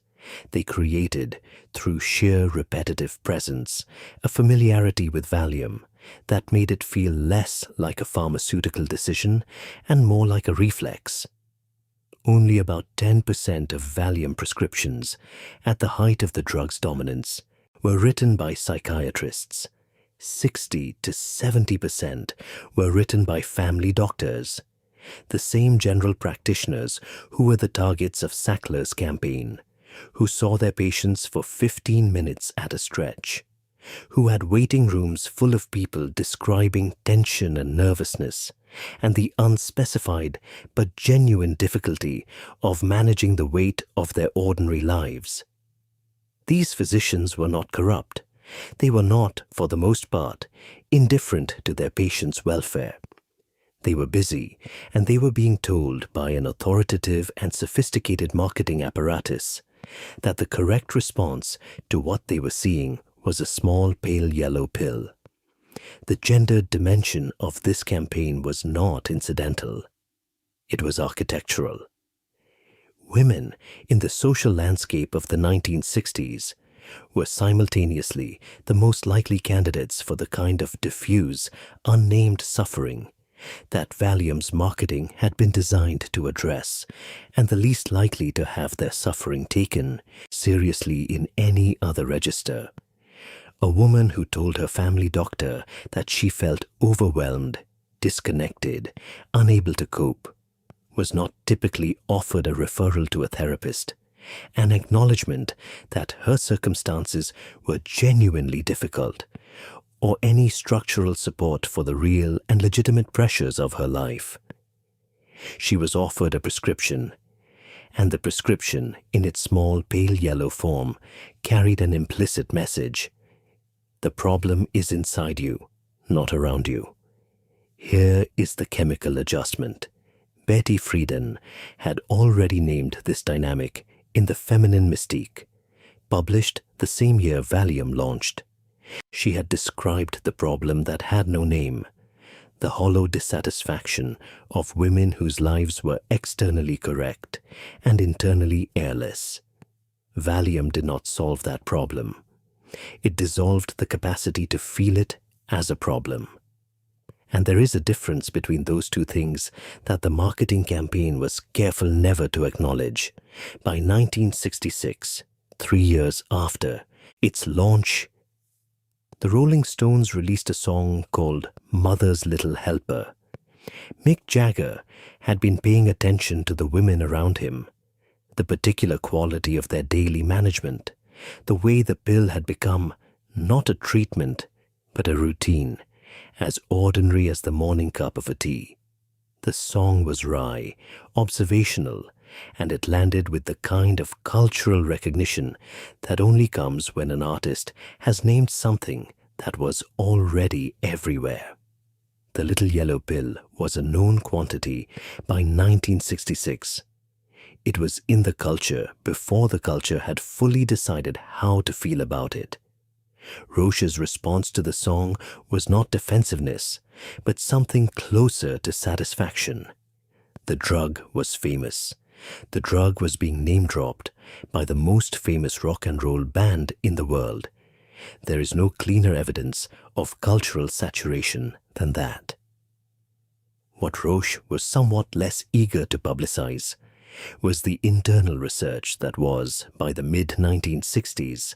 they created, through sheer repetitive presence, a familiarity with Valium that made it feel less like a pharmaceutical decision and more like a reflex. Only about 10% of Valium prescriptions at the height of the drug's dominance were written by psychiatrists. 60 to 70% were written by family doctors, the same general practitioners who were the targets of Sackler's campaign, who saw their patients for 15 minutes at a stretch, who had waiting rooms full of people describing tension and nervousness, and the unspecified but genuine difficulty of managing the weight of their ordinary lives. These physicians were not corrupt. They were not, for the most part, indifferent to their patients' welfare. They were busy, and they were being told by an authoritative and sophisticated marketing apparatus that the correct response to what they were seeing was a small pale yellow pill. The gendered dimension of this campaign was not incidental. It was architectural. Women in the social landscape of the 1960s were simultaneously the most likely candidates for the kind of diffuse, unnamed suffering that Valium's marketing had been designed to address, and the least likely to have their suffering taken seriously in any other register. A woman who told her family doctor that she felt overwhelmed, disconnected, unable to cope, was not typically offered a referral to a therapist, an acknowledgement that her circumstances were genuinely difficult, or any structural support for the real and legitimate pressures of her life. She was offered a prescription, and the prescription, in its small pale yellow form, carried an implicit message. The problem is inside you, not around you. Here is the chemical adjustment. Betty Friedan had already named this dynamic in The Feminine Mystique, published the same year Valium launched. She had described the problem that had no name, the hollow dissatisfaction of women whose lives were externally correct and internally airless. Valium did not solve that problem. It dissolved the capacity to feel it as a problem. And there is a difference between those two things that the marketing campaign was careful never to acknowledge. By 1966, 3 years after its launch, the Rolling Stones released a song called Mother's Little Helper. Mick Jagger had been paying attention to the women around him, the particular quality of their daily management, the way the pill had become not a treatment, but a routine, as ordinary as the morning cup of a tea. The song was wry, observational, and it landed with the kind of cultural recognition that only comes when an artist has named something that was already everywhere. The little yellow pill was a known quantity by 1966. It was in the culture before the culture had fully decided how to feel about it. Roche's response to the song was not defensiveness, but something closer to satisfaction. The drug was famous. The drug was being name-dropped by the most famous rock and roll band in the world. There is no cleaner evidence of cultural saturation than that. What Roche was somewhat less eager to publicize was the internal research that was, by the mid-1960s,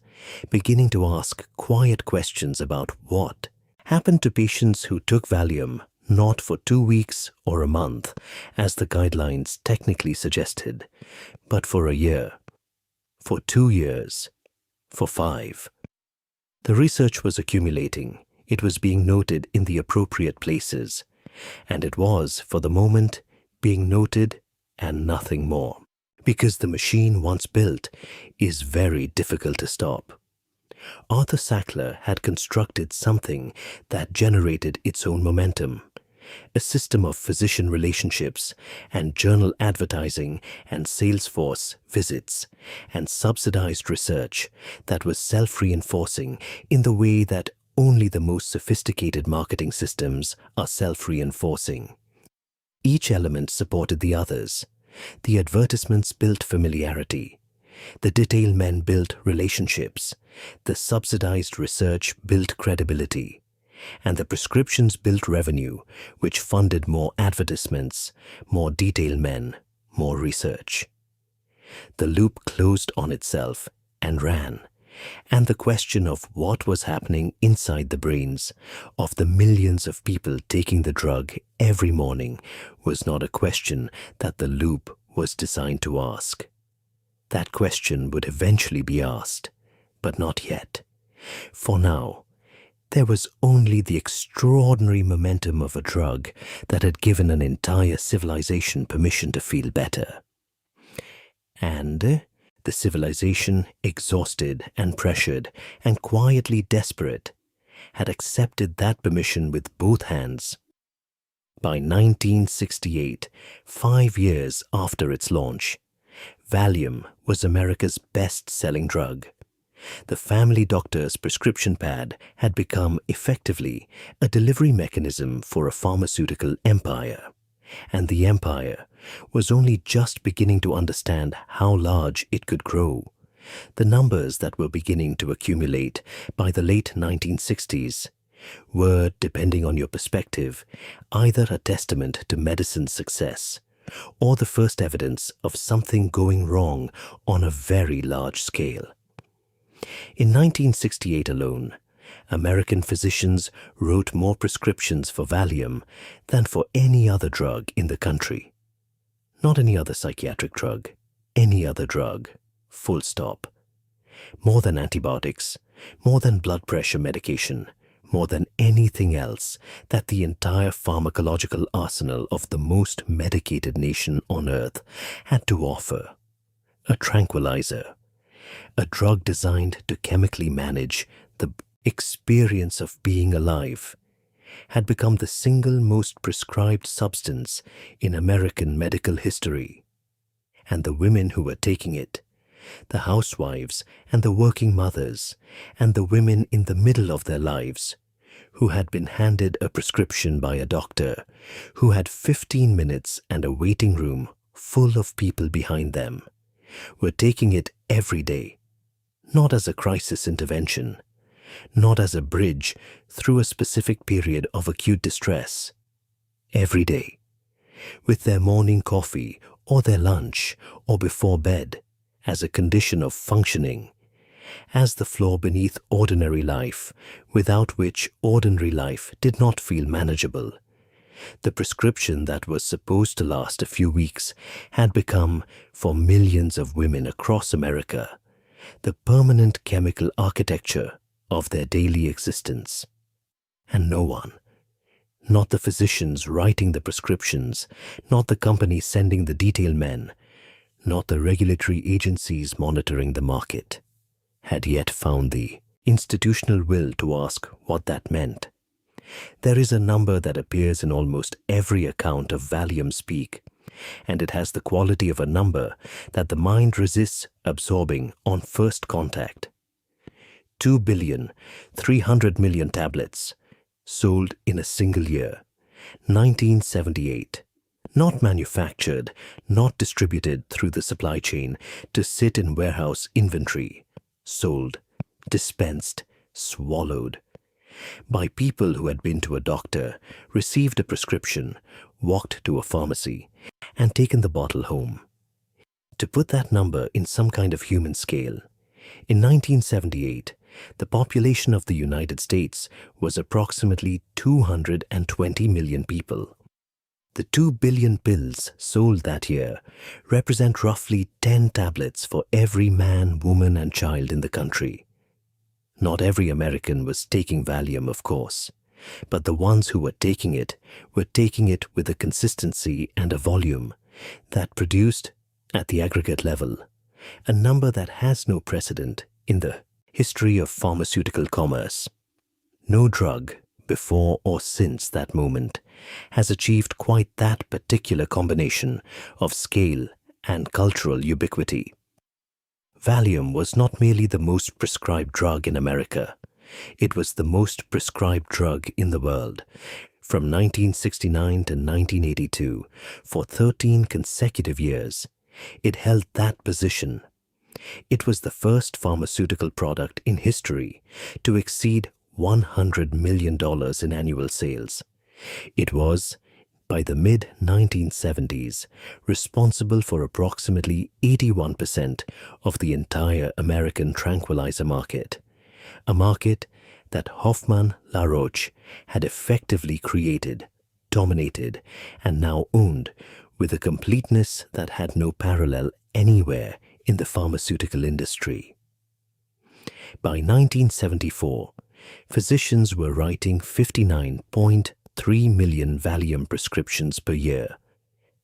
beginning to ask quiet questions about what happened to patients who took Valium not for 2 weeks or a month, as the guidelines technically suggested, but for a year, for 2 years, for 5. The research was accumulating, it was being noted in the appropriate places, and it was, for the moment, being noted and nothing more, because the machine once built is very difficult to stop. Arthur Sackler had constructed something that generated its own momentum, a system of physician relationships and journal advertising and sales force visits and subsidized research that was self-reinforcing in the way that only the most sophisticated marketing systems are self-reinforcing. Each element supported the others. The advertisements built familiarity. The detail men built relationships. The subsidized research built credibility. and the prescriptions built revenue, which funded more advertisements, more detail men, more research. The loop closed on itself and ran, and the question of what was happening inside the brains of the millions of people taking the drug every morning was not a question that the loop was designed to ask. That question would eventually be asked, but not yet. For now, there was only the extraordinary momentum of a drug that had given an entire civilization permission to feel better. And the civilization, exhausted and pressured and quietly desperate, had accepted that permission with both hands. By 1968, 5 years after its launch, Valium was America's best-selling drug. The family doctor's prescription pad had become effectively a delivery mechanism for a pharmaceutical empire, and the empire was only just beginning to understand how large it could grow. The numbers that were beginning to accumulate by the late 1960s were, depending on your perspective, either a testament to medicine's success or the first evidence of something going wrong on a very large scale. In 1968 alone, American physicians wrote more prescriptions for Valium than for any other drug in the country. Not any other psychiatric drug, any other drug, full stop. More than antibiotics, more than blood pressure medication, more than anything else that the entire pharmacological arsenal of the most medicated nation on earth had to offer. A tranquilizer, a drug designed to chemically manage the experience of being alive, had become the single most prescribed substance in American medical history. And the women who were taking it, the housewives and the working mothers, and the women in the middle of their lives, who had been handed a prescription by a doctor, who had 15 minutes and a waiting room full of people behind them, were taking it every day, not as a crisis intervention, not as a bridge through a specific period of acute distress. Every day, with their morning coffee or their lunch or before bed, as a condition of functioning, as the floor beneath ordinary life, without which ordinary life did not feel manageable. The prescription that was supposed to last a few weeks had become, for millions of women across America, the permanent chemical architecture of their daily existence. And no one, not the physicians writing the prescriptions, not the companies sending the detail men, not the regulatory agencies monitoring the market, had yet found the institutional will to ask what that meant. There is a number that appears in almost every account of Valium speak, and it has the quality of a number that the mind resists absorbing on first contact. 2,300,000,000 tablets sold in a single year, 1978. Not manufactured, not distributed through the supply chain to sit in warehouse inventory, sold, dispensed, swallowed, by people who had been to a doctor, received a prescription, walked to a pharmacy, and taken the bottle home. To put that number in some kind of human scale, in 1978, the population of the United States was approximately 220 million people. The 2 billion pills sold that year represent roughly 10 tablets for every man, woman, and child in the country. Not every American was taking Valium, of course, but the ones who were taking it with a consistency and a volume that produced, at the aggregate level, a number that has no precedent in the history of pharmaceutical commerce. No drug, before or since that moment, has achieved quite that particular combination of scale and cultural ubiquity. Valium was not merely the most prescribed drug in America. It was the most prescribed drug in the world. From 1969 to 1982, for 13 consecutive years, it held that position. It was the first pharmaceutical product in history to exceed $100 million in annual sales. It was, by the mid-1970s, responsible for approximately 81% of the entire American tranquilizer market, a market that Hoffmann-La had effectively created, dominated, and now owned with a completeness that had no parallel anywhere in the pharmaceutical industry. By 1974, physicians were writing 59.3 million Valium prescriptions per year.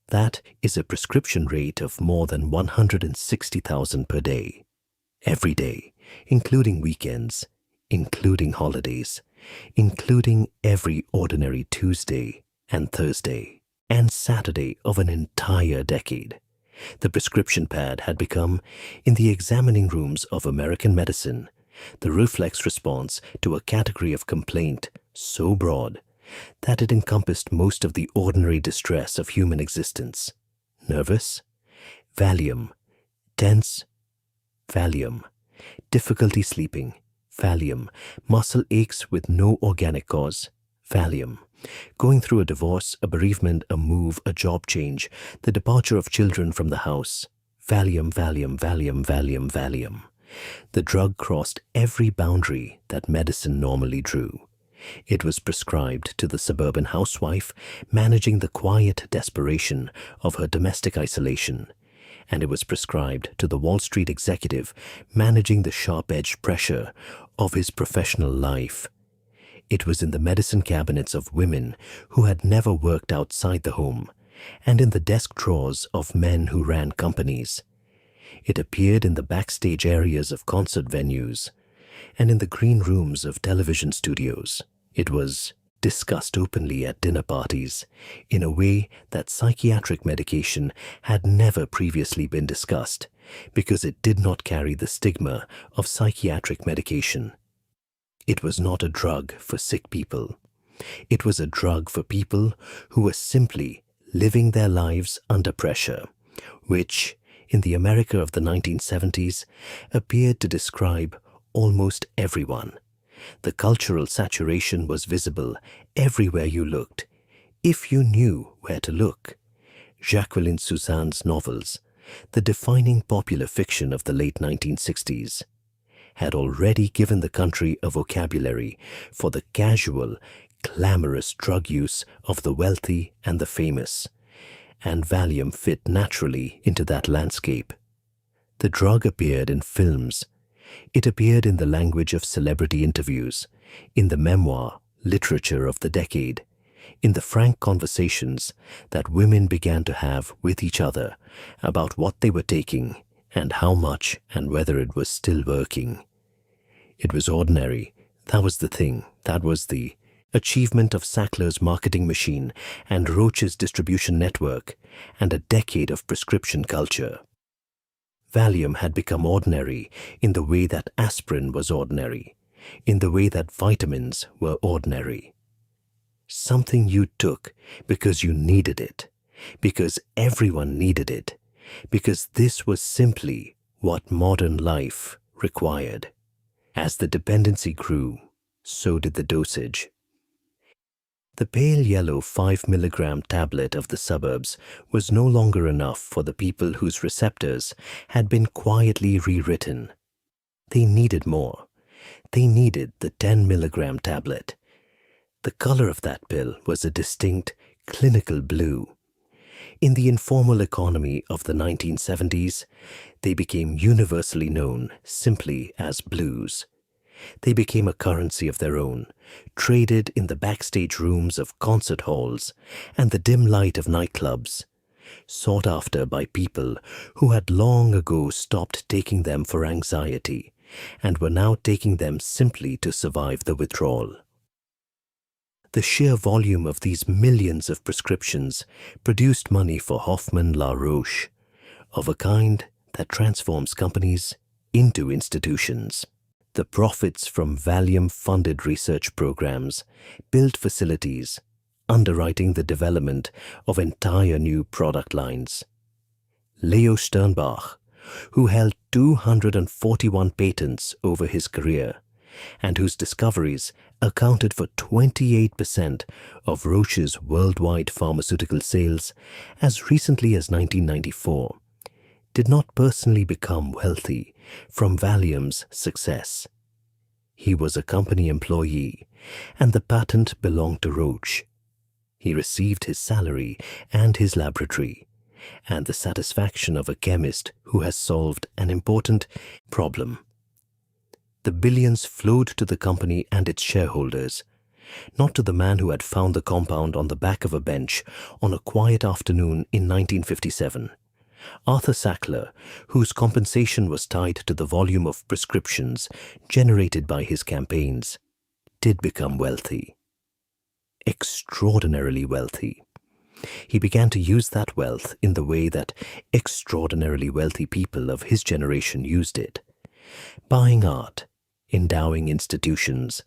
That is a prescription rate of more than 160,000 per day. Every day, including weekends, including holidays, including every ordinary Tuesday and Thursday and Saturday of an entire decade. The prescription pad had become, in the examining rooms of American medicine, the reflex response to a category of complaint so broad that it encompassed most of the ordinary distress of human existence. Nervous? Valium. Tense? Valium. Difficulty sleeping? Valium. Muscle aches with no organic cause? Valium. Going through a divorce, a bereavement, a move, a job change, the departure of children from the house? Valium, Valium, Valium, Valium, Valium. The drug crossed every boundary that medicine normally drew. It was prescribed to the suburban housewife managing the quiet desperation of her domestic isolation, and it was prescribed to the Wall Street executive managing the sharp-edged pressure of his professional life. It was in the medicine cabinets of women who had never worked outside the home, and in the desk drawers of men who ran companies. It appeared in the backstage areas of concert venues, and in the green rooms of television studios. It was discussed openly at dinner parties in a way that psychiatric medication had never previously been discussed, because it did not carry the stigma of psychiatric medication. It was not a drug for sick people. It was a drug for people who were simply living their lives under pressure, which, in the America of the 1970s, appeared to describe almost everyone. The cultural saturation was visible everywhere you looked, if you knew where to look. Jacqueline Suzanne's novels, the defining popular fiction of the late 1960s, had already given the country a vocabulary for the casual, glamorous drug use of the wealthy and the famous, and Valium fit naturally into that landscape. The drug appeared in films. It appeared in the language of celebrity interviews, in the memoir literature of the decade, in the frank conversations that women began to have with each other about what they were taking and how much and whether it was still working. It was ordinary. That was the thing. That was the achievement of Sackler's marketing machine and Roach's distribution network, and a decade of prescription culture. Valium had become ordinary in the way that aspirin was ordinary, in the way that vitamins were ordinary. Something you took because you needed it, because everyone needed it, because this was simply what modern life required. As the dependency grew, so did the dosage. The pale yellow 5 milligram tablet of the suburbs was no longer enough for the people whose receptors had been quietly rewritten. They needed more. They needed the 10 milligram tablet. The color of that pill was a distinct, clinical blue. In the informal economy of the 1970s, they became universally known simply as blues. They became a currency of their own, traded in the backstage rooms of concert halls and the dim light of nightclubs, sought after by people who had long ago stopped taking them for anxiety and were now taking them simply to survive the withdrawal. The sheer volume of these millions of prescriptions produced money for Hoffmann-La Roche, of a kind that transforms companies into institutions. The profits from Valium-funded research programs built facilities, underwriting the development of entire new product lines. Leo Sternbach, who held 241 patents over his career, and whose discoveries accounted for 28% of Roche's worldwide pharmaceutical sales as recently as 1994, did not personally become wealthy from Valium's success. He was a company employee, and the patent belonged to Roche. He received his salary and his laboratory, and the satisfaction of a chemist who has solved an important problem. The billions flowed to the company and its shareholders, not to the man who had found the compound on the back of a bench on a quiet afternoon in 1957. Arthur Sackler, whose compensation was tied to the volume of prescriptions generated by his campaigns, did become wealthy. Extraordinarily wealthy. He began to use that wealth in the way that extraordinarily wealthy people of his generation used it, buying art, endowing institutions,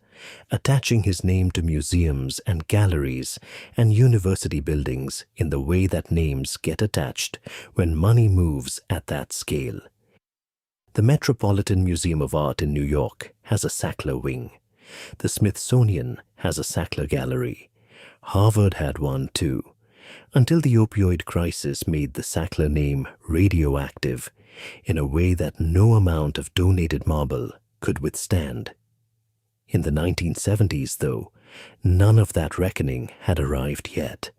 attaching his name to museums and galleries and university buildings in the way that names get attached when money moves at that scale. The Metropolitan Museum of Art in New York has a Sackler wing. The Smithsonian has a Sackler gallery. Harvard had one too, until the opioid crisis made the Sackler name radioactive in a way that no amount of donated marble could withstand. In the 1970s, though, none of that reckoning had arrived yet.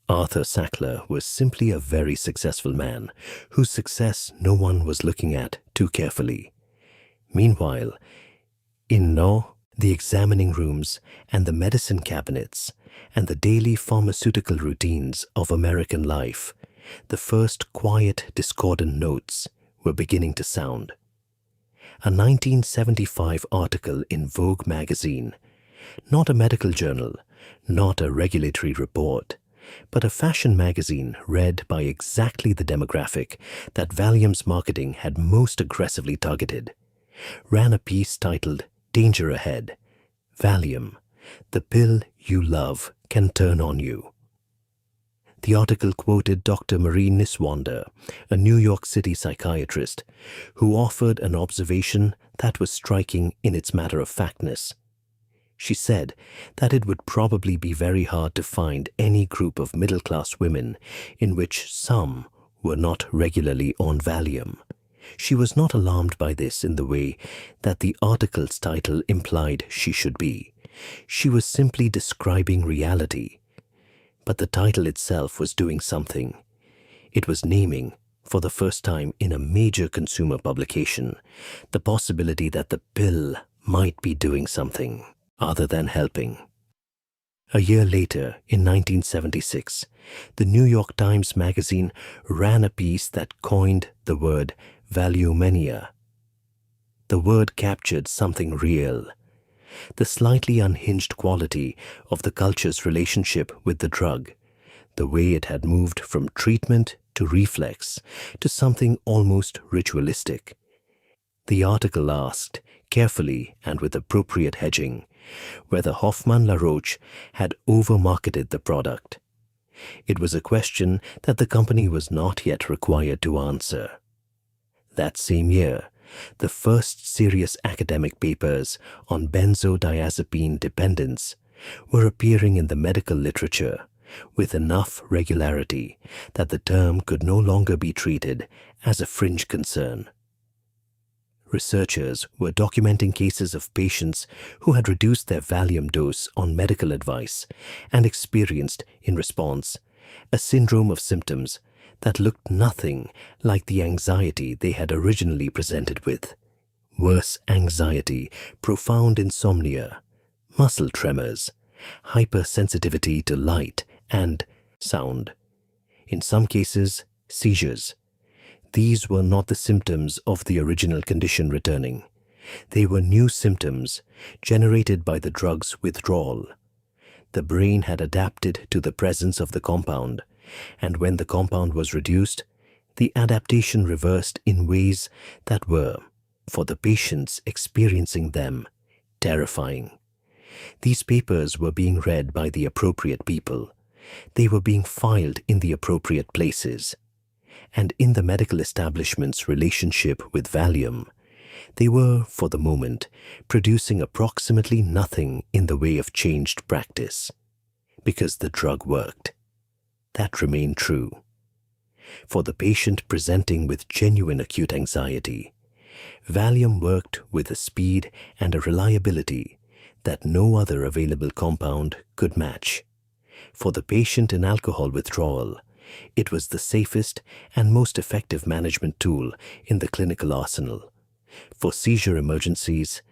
Arthur Sackler was simply a very successful man whose success no one was looking at too carefully. Meanwhile, in law, the examining rooms and the medicine cabinets and the daily pharmaceutical routines of American life, the first quiet discordant notes were beginning to sound. A 1975 article in Vogue magazine, not a medical journal, not a regulatory report, but a fashion magazine read by exactly the demographic that Valium's marketing had most aggressively targeted, ran a piece titled "Danger Ahead, Valium, the pill you love can turn on you." The article quoted Dr. Marie Niswander, a New York City psychiatrist, who offered an observation that was striking in its matter-of-factness. She said that it would probably be very hard to find any group of middle-class women in which some were not regularly on Valium. She was not alarmed by this in the way that the article's title implied she should be. She was simply describing reality. But the title itself was doing something. It was naming, for the first time in a major consumer publication, the possibility that the pill might be doing something other than helping. A year later, in 1976, the New York Times magazine ran a piece that coined the word Valiumania. The word captured something real, the slightly unhinged quality of the culture's relationship with the drug, the way it had moved from treatment to reflex to something almost ritualistic. The article asked, carefully and with appropriate hedging, whether Hoffmann-La Roche had over-marketed the product. It was a question that the company was not yet required to answer. That same year, the first serious academic papers on benzodiazepine dependence were appearing in the medical literature with enough regularity that the term could no longer be treated as a fringe concern. Researchers were documenting cases of patients who had reduced their Valium dose on medical advice and experienced, in response, a syndrome of symptoms that looked nothing like the anxiety they had originally presented with. Worse anxiety, profound insomnia, muscle tremors, hypersensitivity to light and sound. In some cases, seizures. These were not the symptoms of the original condition returning. They were new symptoms generated by the drug's withdrawal. The brain had adapted to the presence of the compound, and when the compound was reduced, the adaptation reversed in ways that were, for the patients experiencing them, terrifying. These papers were being read by the appropriate people. They were being filed in the appropriate places. And in the medical establishment's relationship with Valium, They were, for the moment, producing approximately nothing in the way of changed practice, because the drug worked. That remained true. For the patient presenting with genuine acute anxiety, Valium worked with a speed and a reliability that no other available compound could match. For the patient in alcohol withdrawal, it was the safest and most effective management tool in the clinical arsenal. For seizure emergencies,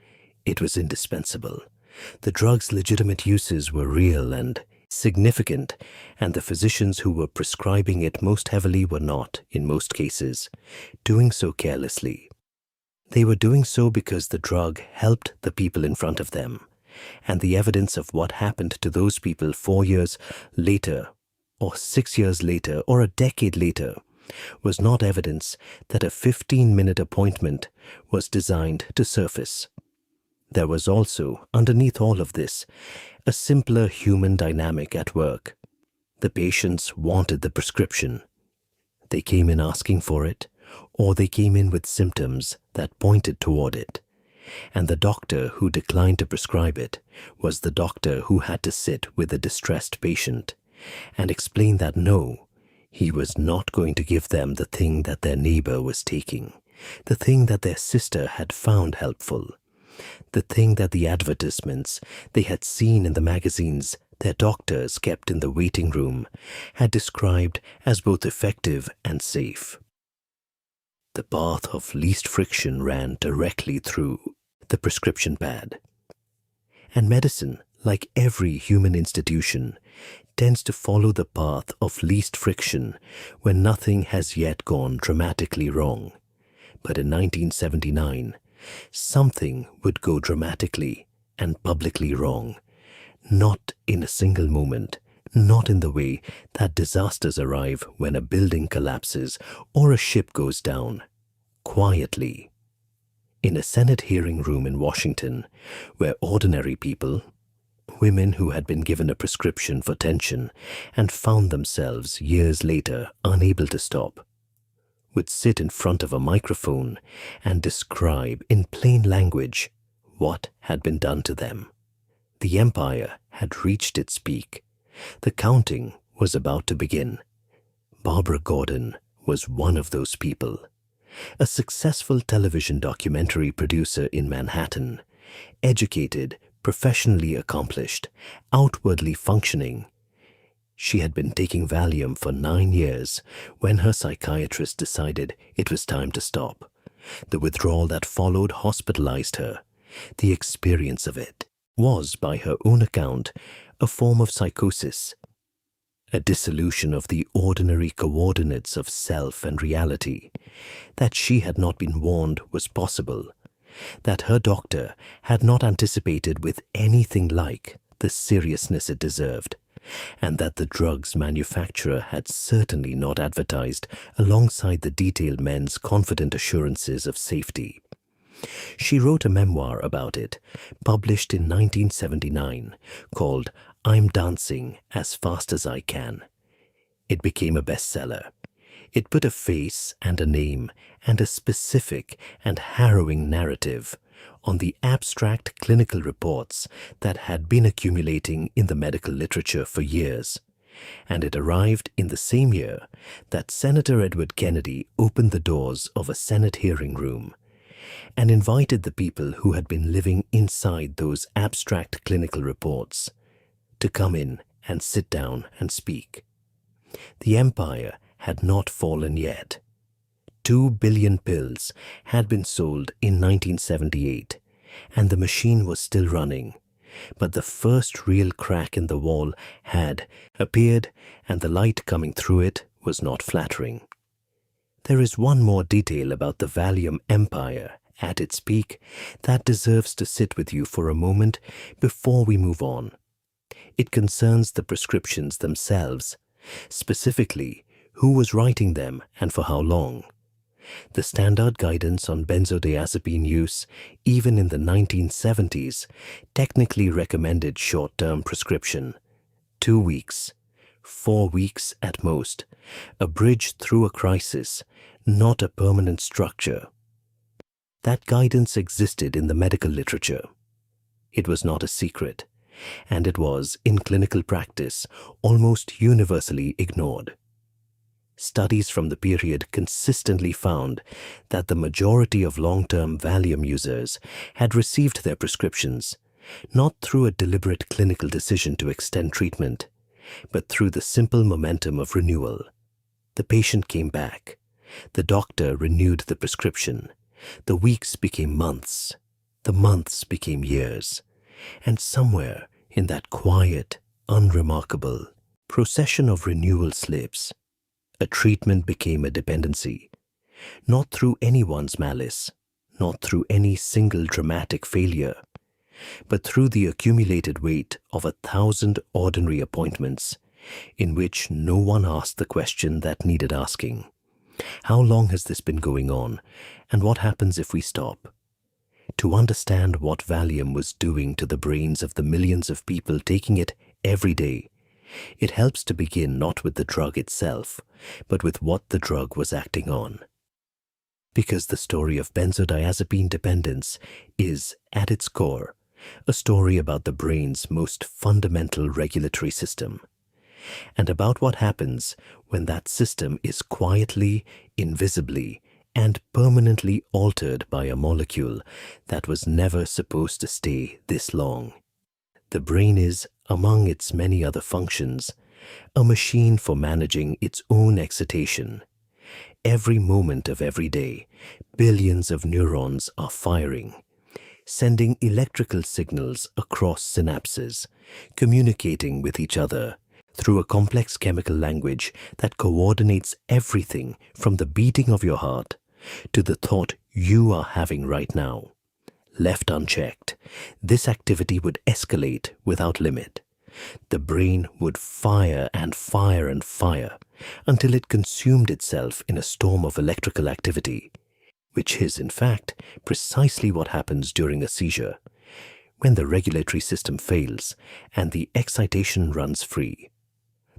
it was indispensable. The drug's legitimate uses were real and significant, and the physicians who were prescribing it most heavily were not, in most cases, doing so carelessly. They were doing so because the drug helped the people in front of them, and the evidence of what happened to those people 4 years later, or 6 years later, or a decade later, was not evidence that a 15-minute appointment was designed to surface. There was also, underneath all of this, a simpler human dynamic at work. The patients wanted the prescription. They came in asking for it, or they came in with symptoms that pointed toward it. And the doctor who declined to prescribe it was the doctor who had to sit with a distressed patient and explain that no, he was not going to give them the thing that their neighbor was taking, the thing that their sister had found helpful, the thing that the advertisements they had seen in the magazines their doctors kept in the waiting room had described as both effective and safe. The path of least friction ran directly through the prescription pad. And medicine, like every human institution, tends to follow the path of least friction when nothing has yet gone dramatically wrong. But in 1979, something would go dramatically and publicly wrong, not in a single moment, not in the way that disasters arrive when a building collapses or a ship goes down, quietly. In a Senate hearing room in Washington, where ordinary people, women who had been given a prescription for tension and found themselves years later unable to stop, would sit in front of a microphone and describe in plain language what had been done to them. The empire had reached its peak. The counting was about to begin. Barbara Gordon was one of those people. A successful television documentary producer in Manhattan, educated, professionally accomplished, outwardly functioning. She had been taking Valium for 9 years when her psychiatrist decided it was time to stop. The withdrawal that followed hospitalized her. The experience of it was, by her own account, a form of psychosis, a dissolution of the ordinary coordinates of self and reality. That she had not been warned was possible, that her doctor had not anticipated with anything like the seriousness it deserved, and that the drug's manufacturer had certainly not advertised alongside the detailed men's confident assurances of safety. She wrote a memoir about it, published in 1979, called I'm Dancing as Fast as I Can. It became a bestseller. It put a face and a name and a specific and harrowing narrative on the abstract clinical reports that had been accumulating in the medical literature for years. And it arrived in the same year that Senator Edward Kennedy opened the doors of a Senate hearing room and invited the people who had been living inside those abstract clinical reports to come in and sit down and speak. The empire had not fallen yet. 2 billion pills had been sold in 1978, and the machine was still running. But the first real crack in the wall had appeared, and the light coming through it was not flattering. There is one more detail about the Valium empire at its peak that deserves to sit with you for a moment before we move on. It concerns the prescriptions themselves, specifically who was writing them and for how long. The standard guidance on benzodiazepine use, even in the 1970s, technically recommended short-term prescription, 2 weeks, 4 weeks at most, a bridge through a crisis, not a permanent structure. That guidance existed in the medical literature. It was not a secret, and it was, in clinical practice, almost universally ignored. Studies from the period consistently found that the majority of long-term Valium users had received their prescriptions not through a deliberate clinical decision to extend treatment, but through the simple momentum of renewal. The patient came back. The doctor renewed the prescription. The weeks became months. The months became years. And somewhere in that quiet, unremarkable procession of renewal slips, a treatment became a dependency, not through anyone's malice, not through any single dramatic failure, but through the accumulated weight of 1,000 ordinary appointments in which no one asked the question that needed asking. How long has this been going on, and what happens if we stop? To understand what Valium was doing to the brains of the millions of people taking it every day, it helps to begin not with the drug itself, but with what the drug was acting on. Because the story of benzodiazepine dependence is, at its core, a story about the brain's most fundamental regulatory system, and about what happens when that system is quietly, invisibly, and permanently altered by a molecule that was never supposed to stay this long. The brain is, among its many other functions, a machine for managing its own excitation. Every moment of every day, billions of neurons are firing, sending electrical signals across synapses, communicating with each other through a complex chemical language that coordinates everything from the beating of your heart to the thought you are having right now. Left unchecked, this activity would escalate without limit. The brain would fire and fire and fire until it consumed itself in a storm of electrical activity, which is, in fact, precisely what happens during a seizure, when the regulatory system fails and the excitation runs free.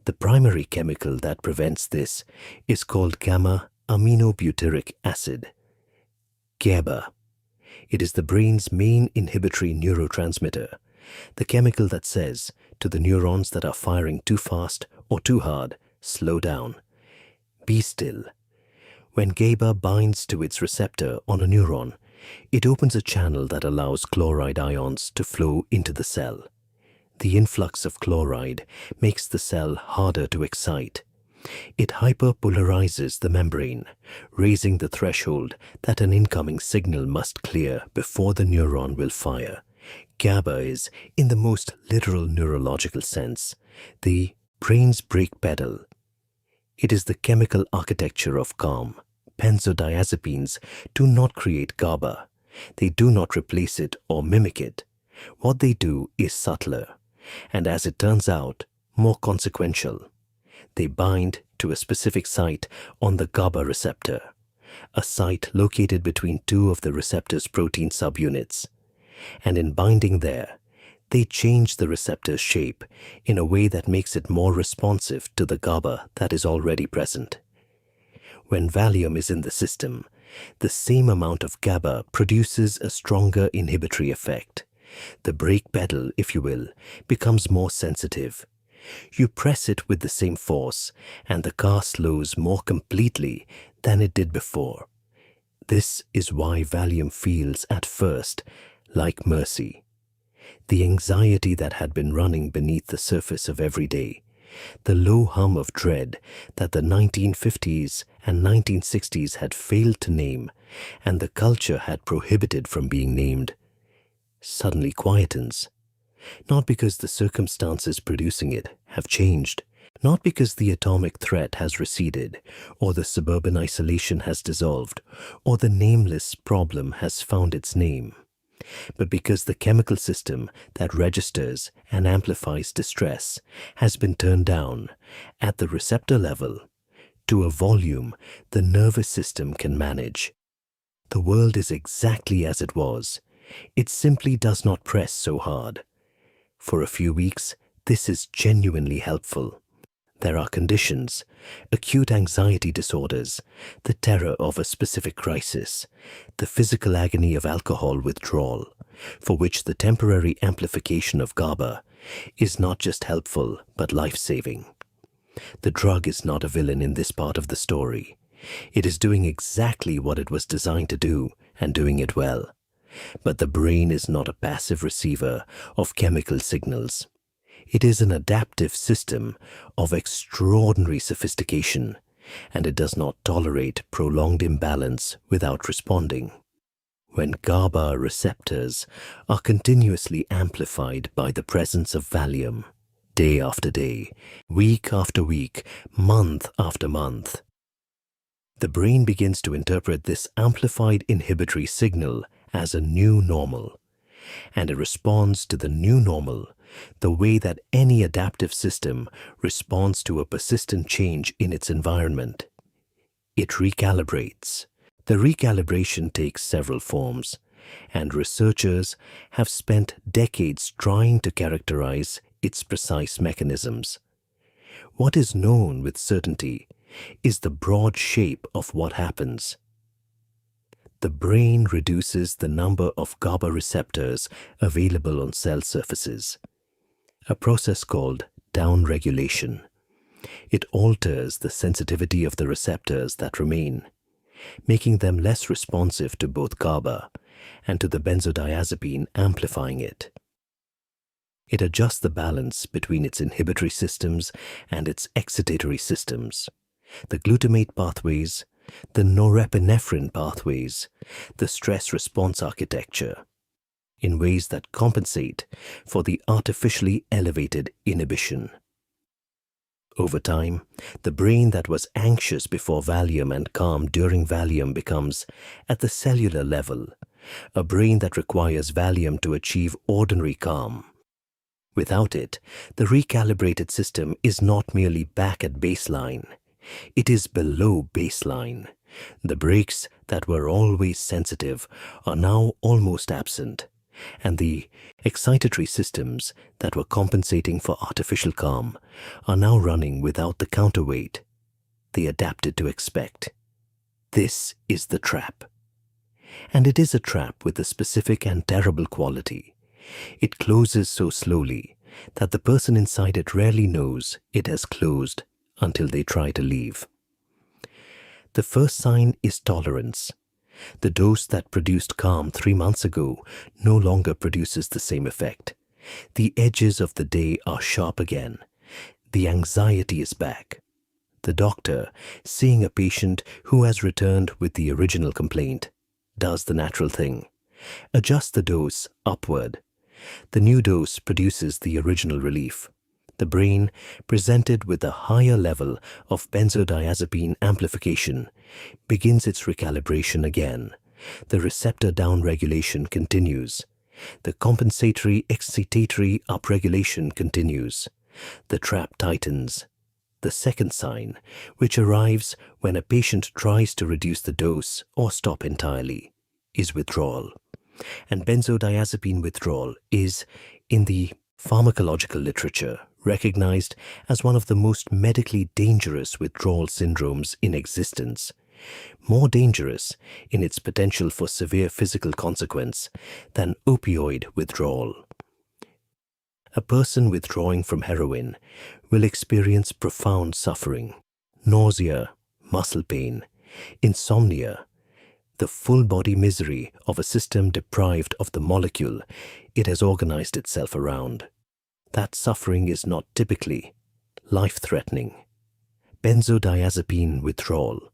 The primary chemical that prevents this is called gamma-aminobutyric acid, GABA. It is the brain's main inhibitory neurotransmitter, the chemical that says to the neurons that are firing too fast or too hard, slow down, be still. When GABA binds to its receptor on a neuron, it opens a channel that allows chloride ions to flow into the cell. The influx of chloride makes the cell harder to excite. It hyperpolarizes the membrane, raising the threshold that an incoming signal must clear before the neuron will fire. GABA is, in the most literal neurological sense, the brain's brake pedal. It is the chemical architecture of calm. Benzodiazepines do not create GABA. They do not replace it or mimic it. What they do is subtler, and as it turns out, more consequential. They bind to a specific site on the GABA receptor, a site located between two of the receptor's protein subunits. And in binding there, they change the receptor's shape in a way that makes it more responsive to the GABA that is already present. When Valium is in the system, the same amount of GABA produces a stronger inhibitory effect. The brake pedal, if you will, becomes more sensitive. You press it with the same force, and the car slows more completely than it did before. This is why Valium feels, at first, like mercy. The anxiety that had been running beneath the surface of every day, the low hum of dread that the 1950s and 1960s had failed to name and the culture had prohibited from being named, suddenly quietens. Not because the circumstances producing it have changed, not because the atomic threat has receded, or the suburban isolation has dissolved, or the nameless problem has found its name, but because the chemical system that registers and amplifies distress has been turned down at the receptor level to a volume the nervous system can manage. The world is exactly as it was. It simply does not press so hard. For a few weeks, this is genuinely helpful. There are conditions, acute anxiety disorders, the terror of a specific crisis, the physical agony of alcohol withdrawal, for which the temporary amplification of GABA is not just helpful but life-saving. The drug is not a villain in this part of the story. It is doing exactly what it was designed to do and doing it well. But the brain is not a passive receiver of chemical signals. It is an adaptive system of extraordinary sophistication, and it does not tolerate prolonged imbalance without responding. When GABA receptors are continuously amplified by the presence of Valium, day after day, week after week, month after month, the brain begins to interpret this amplified inhibitory signal as a new normal, and it responds to the new normal the way that any adaptive system responds to a persistent change in its environment. It recalibrates. The recalibration takes several forms, and researchers have spent decades trying to characterize its precise mechanisms. What is known with certainty is the broad shape of what happens. The brain reduces the number of GABA receptors available on cell surfaces, a process called downregulation. It alters the sensitivity of the receptors that remain, making them less responsive to both GABA and to the benzodiazepine amplifying it. It adjusts the balance between its inhibitory systems and its excitatory systems, the glutamate pathways, the norepinephrine pathways, the stress response architecture, in ways that compensate for the artificially elevated inhibition. Over time, the brain that was anxious before Valium and calm during Valium becomes, at the cellular level, a brain that requires Valium to achieve ordinary calm. Without it, the recalibrated system is not merely back at baseline, it is below baseline. The brakes that were always sensitive are now almost absent, and the excitatory systems that were compensating for artificial calm are now running without the counterweight they adapted to expect. This is the trap. And it is a trap with a specific and terrible quality. It closes so slowly that the person inside it rarely knows it has closed until they try to leave. The first sign is tolerance. The dose that produced calm 3 months ago no longer produces the same effect. The edges of the day are sharp again. The anxiety is back. The doctor, seeing a patient who has returned with the original complaint, does the natural thing. Adjusts the dose upward. The new dose produces the original relief. The brain, presented with a higher level of benzodiazepine amplification, begins its recalibration again. The receptor downregulation continues. The compensatory excitatory upregulation continues. The trap tightens. The second sign, which arrives when a patient tries to reduce the dose or stop entirely, is withdrawal. And benzodiazepine withdrawal is, in the pharmacological literature, recognized as one of the most medically dangerous withdrawal syndromes in existence, more dangerous in its potential for severe physical consequence than opioid withdrawal. A person withdrawing from heroin will experience profound suffering, nausea, muscle pain, insomnia, the full body misery of a system deprived of the molecule it has organized itself around. That suffering is not typically life-threatening. Benzodiazepine withdrawal,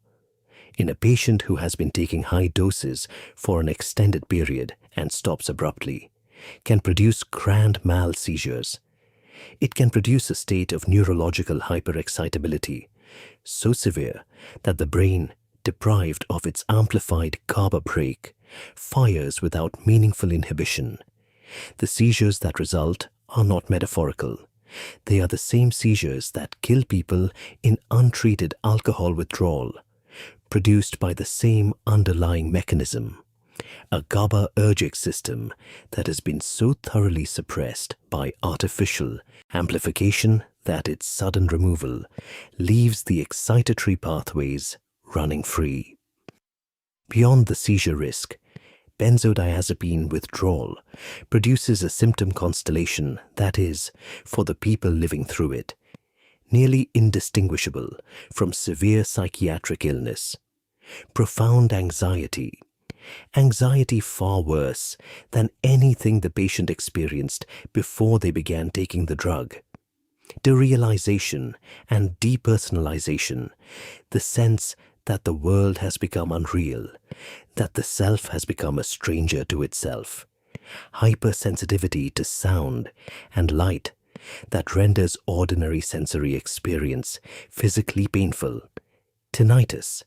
in a patient who has been taking high doses for an extended period and stops abruptly, can produce grand mal seizures. It can produce a state of neurological hyperexcitability, so severe that the brain, deprived of its amplified GABA brake, fires without meaningful inhibition. The seizures that result are not metaphorical. They are the same seizures that kill people in untreated alcohol withdrawal, produced by the same underlying mechanism, a GABAergic system that has been so thoroughly suppressed by artificial amplification that its sudden removal leaves the excitatory pathways running free. Beyond the seizure risk, benzodiazepine withdrawal produces a symptom constellation that is, for the people living through it, nearly indistinguishable from severe psychiatric illness. Profound anxiety far worse than anything the patient experienced before they began taking the drug. Derealization and depersonalization, the sense that the world has become unreal, that the self has become a stranger to itself. Hypersensitivity to sound and light that renders ordinary sensory experience physically painful. Tinnitus,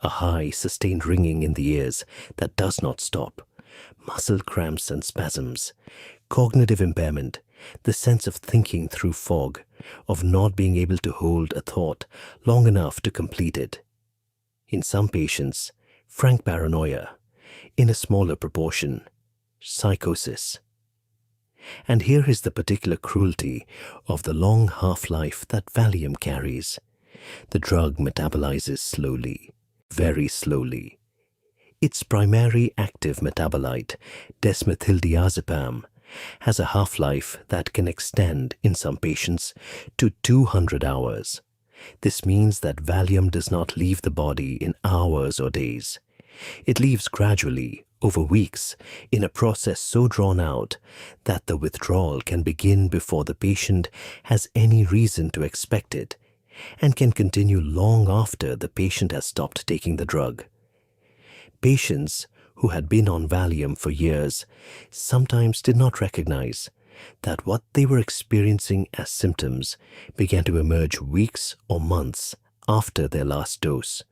a high, sustained ringing in the ears that does not stop. Muscle cramps and spasms. Cognitive impairment, the sense of thinking through fog, of not being able to hold a thought long enough to complete it. In some patients, frank paranoia. In a smaller proportion, psychosis. And here is the particular cruelty of the long half-life that Valium carries. The drug metabolizes slowly, very slowly. Its primary active metabolite, desmethyldiazepam, has a half-life that can extend in some patients to 200 hours. This means that Valium does not leave the body in hours or days. It leaves gradually, over weeks, in a process so drawn out that the withdrawal can begin before the patient has any reason to expect it, and can continue long after the patient has stopped taking the drug. Patients who had been on Valium for years sometimes did not recognize that what they were experiencing as symptoms began to emerge weeks or months after their last dose,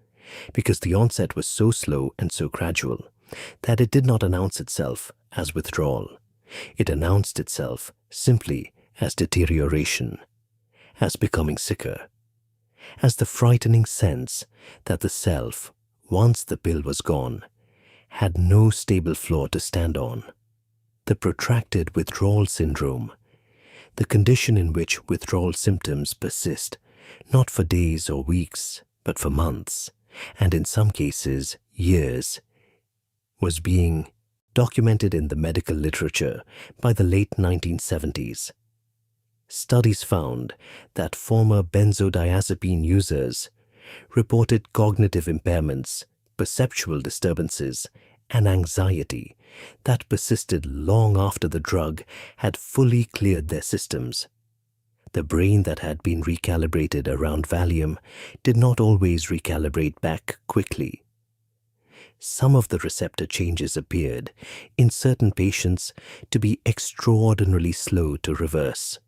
because the onset was so slow and so gradual that it did not announce itself as withdrawal. It announced itself simply as deterioration, as becoming sicker, as the frightening sense that the self, once the pill was gone, had no stable floor to stand on. The protracted withdrawal syndrome, the condition in which withdrawal symptoms persist, not for days or weeks, but for months, and in some cases, years, was being documented in the medical literature by the late 1970s. Studies found that former benzodiazepine users reported cognitive impairments, perceptual disturbances, and anxiety that persisted long after the drug had fully cleared their systems. The brain that had been recalibrated around Valium did not always recalibrate back quickly. Some of the receptor changes appeared in certain patients to be extraordinarily slow to reverse.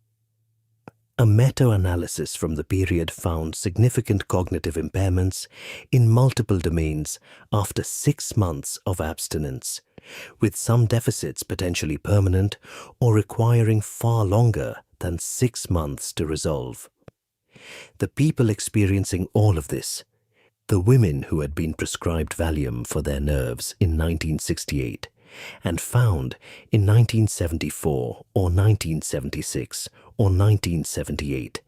A meta-analysis from the period found significant cognitive impairments in multiple domains after 6 months of abstinence, with some deficits potentially permanent or requiring far longer than 6 months to resolve. The people experiencing all of this, the women who had been prescribed Valium for their nerves in 1968 and found in 1974 or 1976 or 1978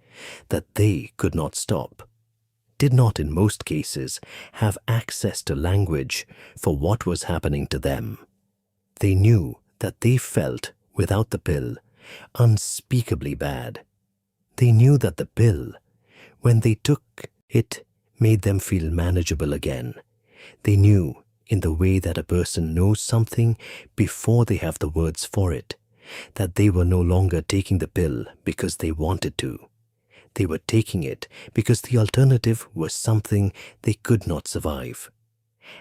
that they could not stop, did not in most cases have access to language for what was happening to them. They knew that they felt, without the pill, unspeakably bad. They knew that the pill, when they took it, made them feel manageable again. They knew, in the way that a person knows something before they have the words for it, that they were no longer taking the pill because they wanted to. They were taking it because the alternative was something they could not survive.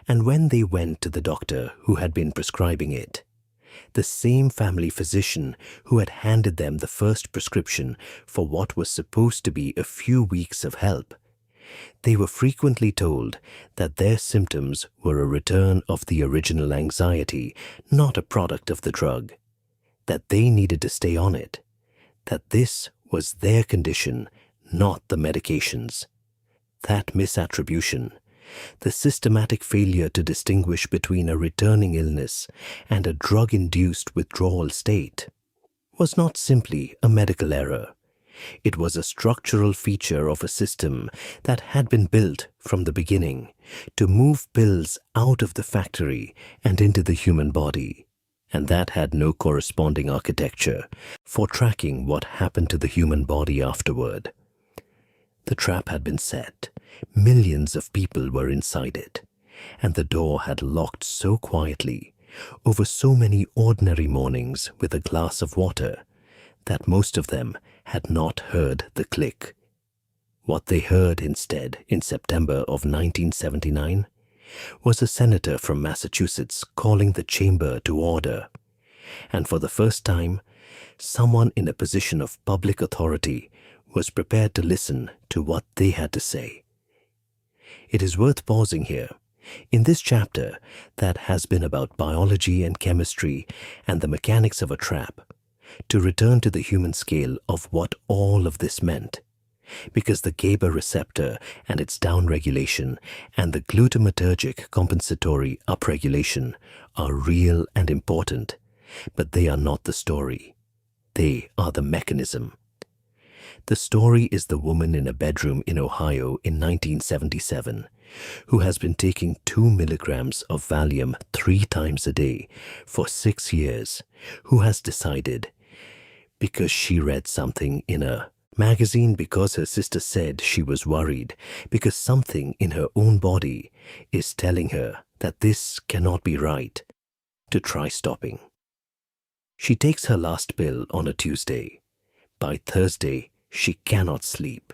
And when they went to the doctor who had been prescribing it, the same family physician who had handed them the first prescription for what was supposed to be a few weeks of help, they were frequently told that their symptoms were a return of the original anxiety, not a product of the drug, that they needed to stay on it, that this was their condition, not the medications. That misattribution, the systematic failure to distinguish between a returning illness and a drug-induced withdrawal state, was not simply a medical error. It was a structural feature of a system that had been built from the beginning to move pills out of the factory and into the human body, and that had no corresponding architecture for tracking what happened to the human body afterward. The trap had been set, millions of people were inside it, and the door had locked so quietly over so many ordinary mornings with a glass of water that most of them had not heard the click. What they heard instead in September of 1979 was a senator from Massachusetts calling the chamber to order, and for the first time, someone in a position of public authority was prepared to listen to what they had to say. It is worth pausing here, in this chapter that has been about biology and chemistry and the mechanics of a trap, to return to the human scale of what all of this meant, because the GABA receptor and its downregulation and the glutamatergic compensatory upregulation are real and important, but they are not the story. They are the mechanism. The story is the woman in a bedroom in Ohio in 1977 who has been taking 2 milligrams of Valium 3 times a day for 6 years, who has decided, because she read something in a magazine, because her sister said she was worried, because something in her own body is telling her that this cannot be right, to try stopping. She takes her last pill on a Tuesday. By Thursday, she cannot sleep.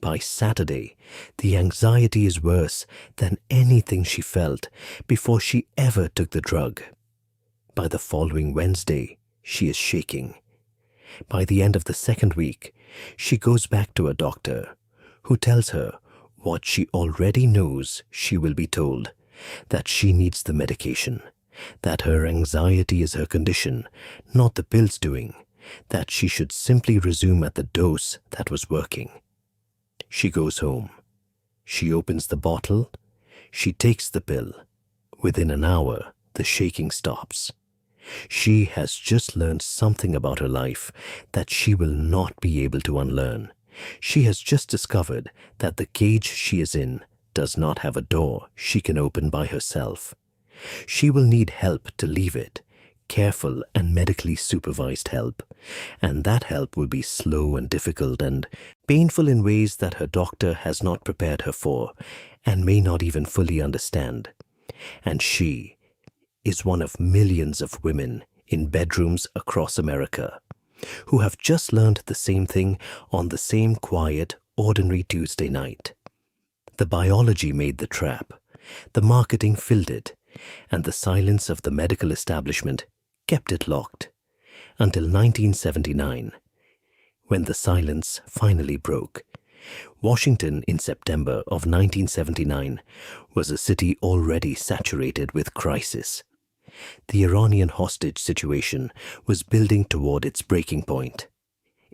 By Saturday, the anxiety is worse than anything she felt before she ever took the drug. By the following Wednesday, she is shaking. By the end of the second week, she goes back to a doctor who tells her what she already knows she will be told, that she needs the medication, that her anxiety is her condition, not the pills doing, that she should simply resume at the dose that was working. She goes home. She opens the bottle. She takes the pill. Within an hour, the shaking stops. She has just learned something about her life that she will not be able to unlearn. She has just discovered that the cage she is in does not have a door she can open by herself. She will need help to leave it, careful and medically supervised help, and that help will be slow and difficult and painful in ways that her doctor has not prepared her for and may not even fully understand. And she is one of millions of women in bedrooms across America who have just learned the same thing on the same quiet, ordinary Tuesday night. The biology made the trap, the marketing filled it, and the silence of the medical establishment kept it locked until 1979, when the silence finally broke. Washington in September of 1979 was a city already saturated with crisis. The Iranian hostage situation was building toward its breaking point.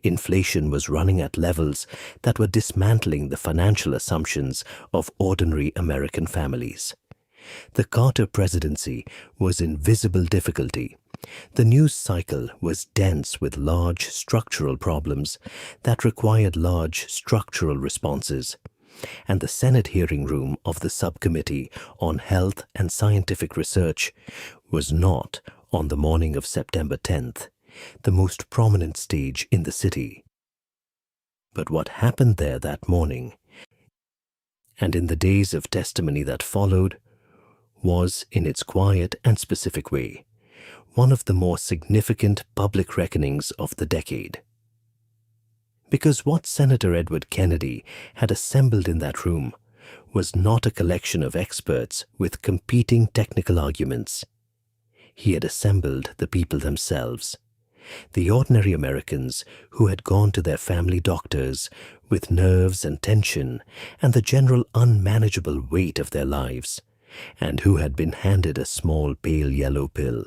Inflation was running at levels that were dismantling the financial assumptions of ordinary American families. The Carter presidency was in visible difficulty. The news cycle was dense with large structural problems that required large structural responses, and the Senate hearing room of the Subcommittee on Health and Scientific Research was not, on the morning of September 10th, the most prominent stage in the city. But what happened there that morning, and in the days of testimony that followed, was, in its quiet and specific way, one of the more significant public reckonings of the decade. Because what Senator Edward Kennedy had assembled in that room was not a collection of experts with competing technical arguments. He had assembled the people themselves, the ordinary Americans who had gone to their family doctors with nerves and tension and the general unmanageable weight of their lives, and who had been handed a small pale yellow pill,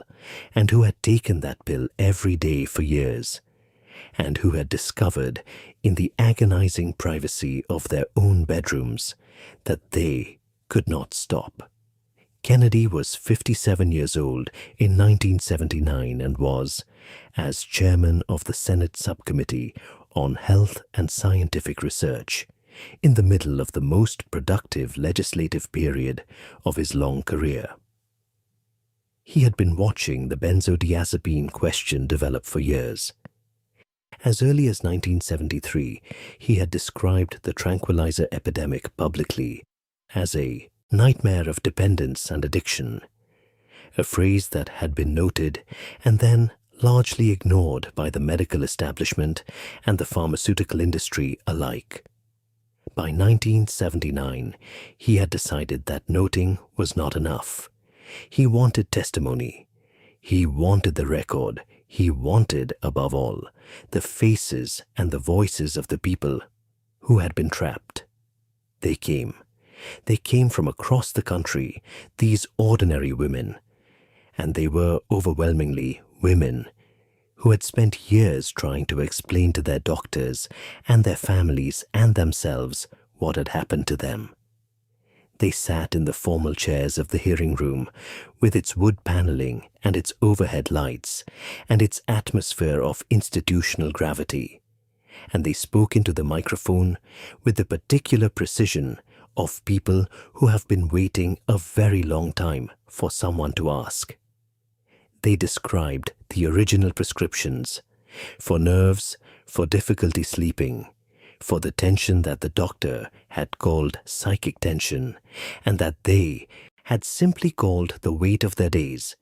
and who had taken that pill every day for years, and who had discovered in the agonizing privacy of their own bedrooms that they could not stop. Kennedy was 57 years old in 1979 and was, as chairman of the Senate Subcommittee on health and scientific research in the middle of the most productive legislative period of his long career. He had been watching the benzodiazepine question develop for years. As early as 1973, he had described the tranquilizer epidemic publicly as a nightmare of dependence and addiction, a phrase that had been noted and then largely ignored by the medical establishment and the pharmaceutical industry alike. By 1979, he had decided that noting was not enough. He wanted testimony. He wanted the record. He wanted, above all, the faces and the voices of the people who had been trapped. They came. They came from across the country, these ordinary women, and they were overwhelmingly women who had spent years trying to explain to their doctors and their families and themselves what had happened to them. They sat in the formal chairs of the hearing room with its wood paneling and its overhead lights and its atmosphere of institutional gravity, and they spoke into the microphone with the particular precision of people who have been waiting a very long time for someone to ask. They described the original prescriptions for nerves, for difficulty sleeping, for the tension that the doctor had called psychic tension and that they had simply called the weight of their days.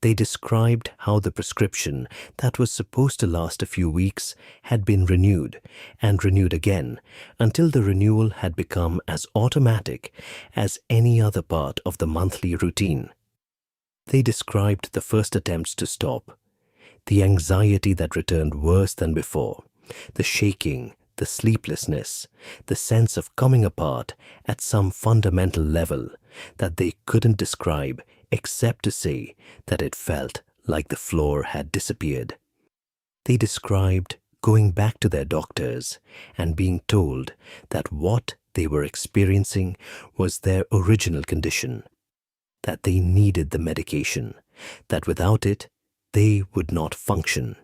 They described how the prescription that was supposed to last a few weeks had been renewed and renewed again until the renewal had become as automatic as any other part of the monthly routine. They described the first attempts to stop, the anxiety that returned worse than before, the shaking, the sleeplessness, the sense of coming apart at some fundamental level that they couldn't describe except to say that it felt like the floor had disappeared. They described going back to their doctors and being told that what they were experiencing was their original condition, that they needed the medication, that without it, they would not function.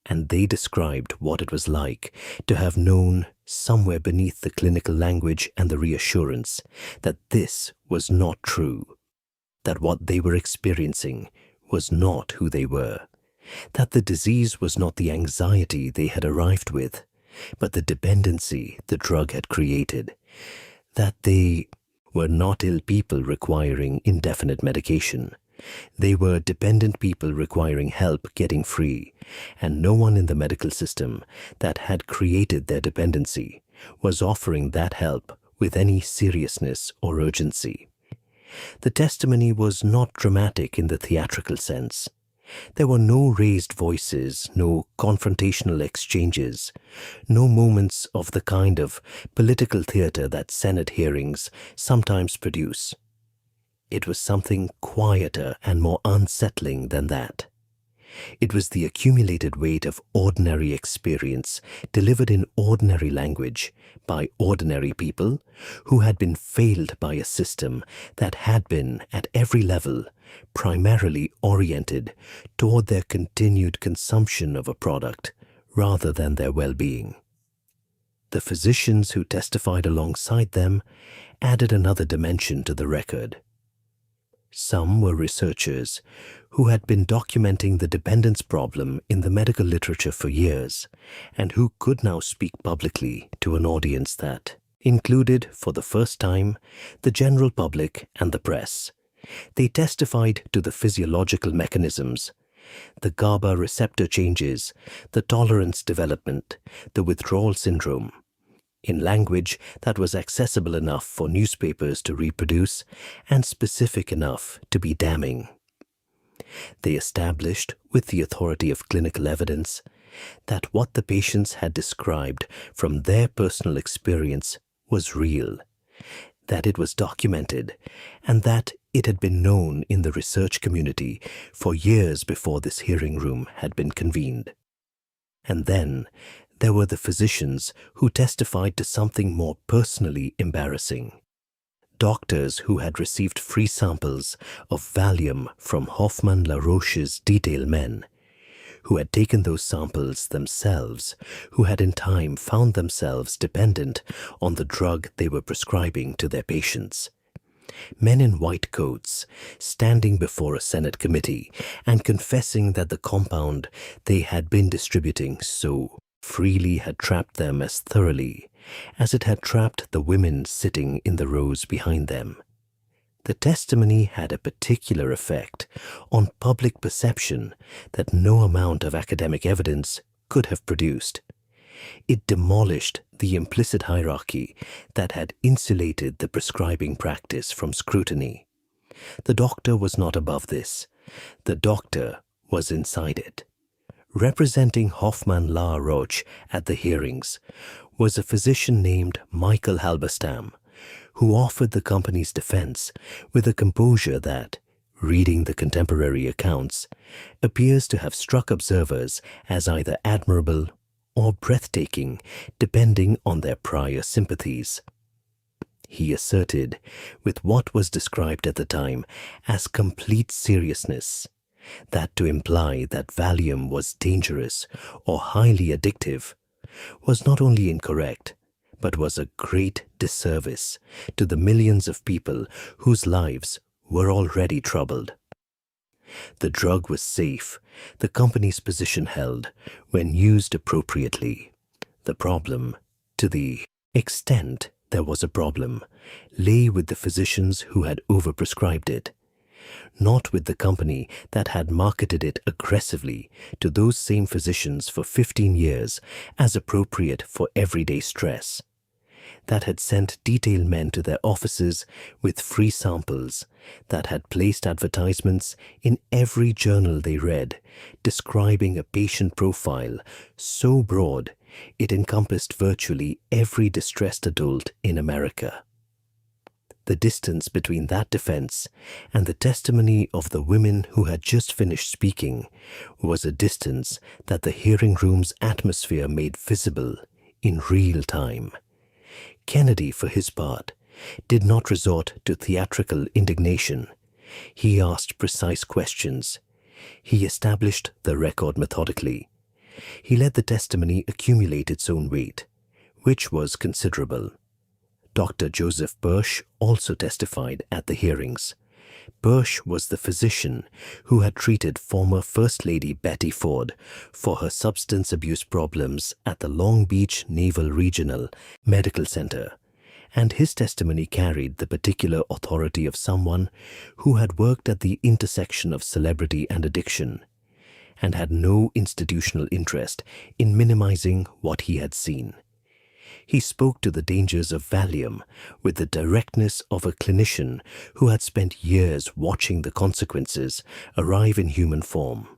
And they described what it was like to have known somewhere beneath the clinical language and the reassurance that this was not true, that what they were experiencing was not who they were, that the disease was not the anxiety they had arrived with, but the dependency the drug had created, that they were not ill people requiring indefinite medication. They were dependent people requiring help getting free, and no one in the medical system that had created their dependency was offering that help with any seriousness or urgency. The testimony was not dramatic in the theatrical sense. There were no raised voices, no confrontational exchanges, no moments of the kind of political theater that Senate hearings sometimes produce. It was something quieter and more unsettling than that. It was the accumulated weight of ordinary experience delivered in ordinary language by ordinary people who had been failed by a system that had been, at every level, primarily oriented toward their continued consumption of a product rather than their well-being. The physicians who testified alongside them added another dimension to the record. Some were researchers who had been documenting the dependence problem in the medical literature for years and who could now speak publicly to an audience that included, for the first time, the general public and the press. They testified to the physiological mechanisms, the GABA receptor changes, the tolerance development, the withdrawal syndrome, in language that was accessible enough for newspapers to reproduce and specific enough to be damning. They established, with the authority of clinical evidence, that what the patients had described from their personal experience was real, that it was documented, and that it had been known in the research community for years before this hearing room had been convened. And then there were the physicians who testified to something more personally embarrassing. Doctors who had received free samples of Valium from Hoffmann-La Roche's detail men, who had taken those samples themselves, who had in time found themselves dependent on the drug they were prescribing to their patients. Men in white coats standing before a Senate committee and confessing that the compound they had been distributing so freely had trapped them as thoroughly as it had trapped the women sitting in the rows behind them. The testimony had a particular effect on public perception that no amount of academic evidence could have produced. It demolished the implicit hierarchy that had insulated the prescribing practice from scrutiny. The doctor was not above this. The doctor was inside it. Representing Hoffmann La Roche at the hearings was a physician named Michael Halberstam, who offered the company's defense with a composure that, reading the contemporary accounts, appears to have struck observers as either admirable or breathtaking, depending on their prior sympathies. He asserted, with what was described at the time as complete seriousness, that to imply that Valium was dangerous or highly addictive was not only incorrect, but was a great disservice to the millions of people whose lives were already troubled. The drug was safe, the company's position held, when used appropriately. The problem, to the extent there was a problem, lay with the physicians who had overprescribed it, not with the company that had marketed it aggressively to those same physicians for 15 years as appropriate for everyday stress, that had sent detail men to their offices with free samples, that had placed advertisements in every journal they read, describing a patient profile so broad it encompassed virtually every distressed adult in America. The distance between that defense and the testimony of the women who had just finished speaking was a distance that the hearing room's atmosphere made visible in real time. Kennedy, for his part, did not resort to theatrical indignation. He asked precise questions. He established the record methodically. He let the testimony accumulate its own weight, which was considerable. Dr. Joseph Birch also testified at the hearings. Birch was the physician who had treated former First Lady Betty Ford for her substance abuse problems at the Long Beach Naval Regional Medical Center, and his testimony carried the particular authority of someone who had worked at the intersection of celebrity and addiction, and had no institutional interest in minimizing what he had seen. He spoke to the dangers of Valium with the directness of a clinician who had spent years watching the consequences arrive in human form.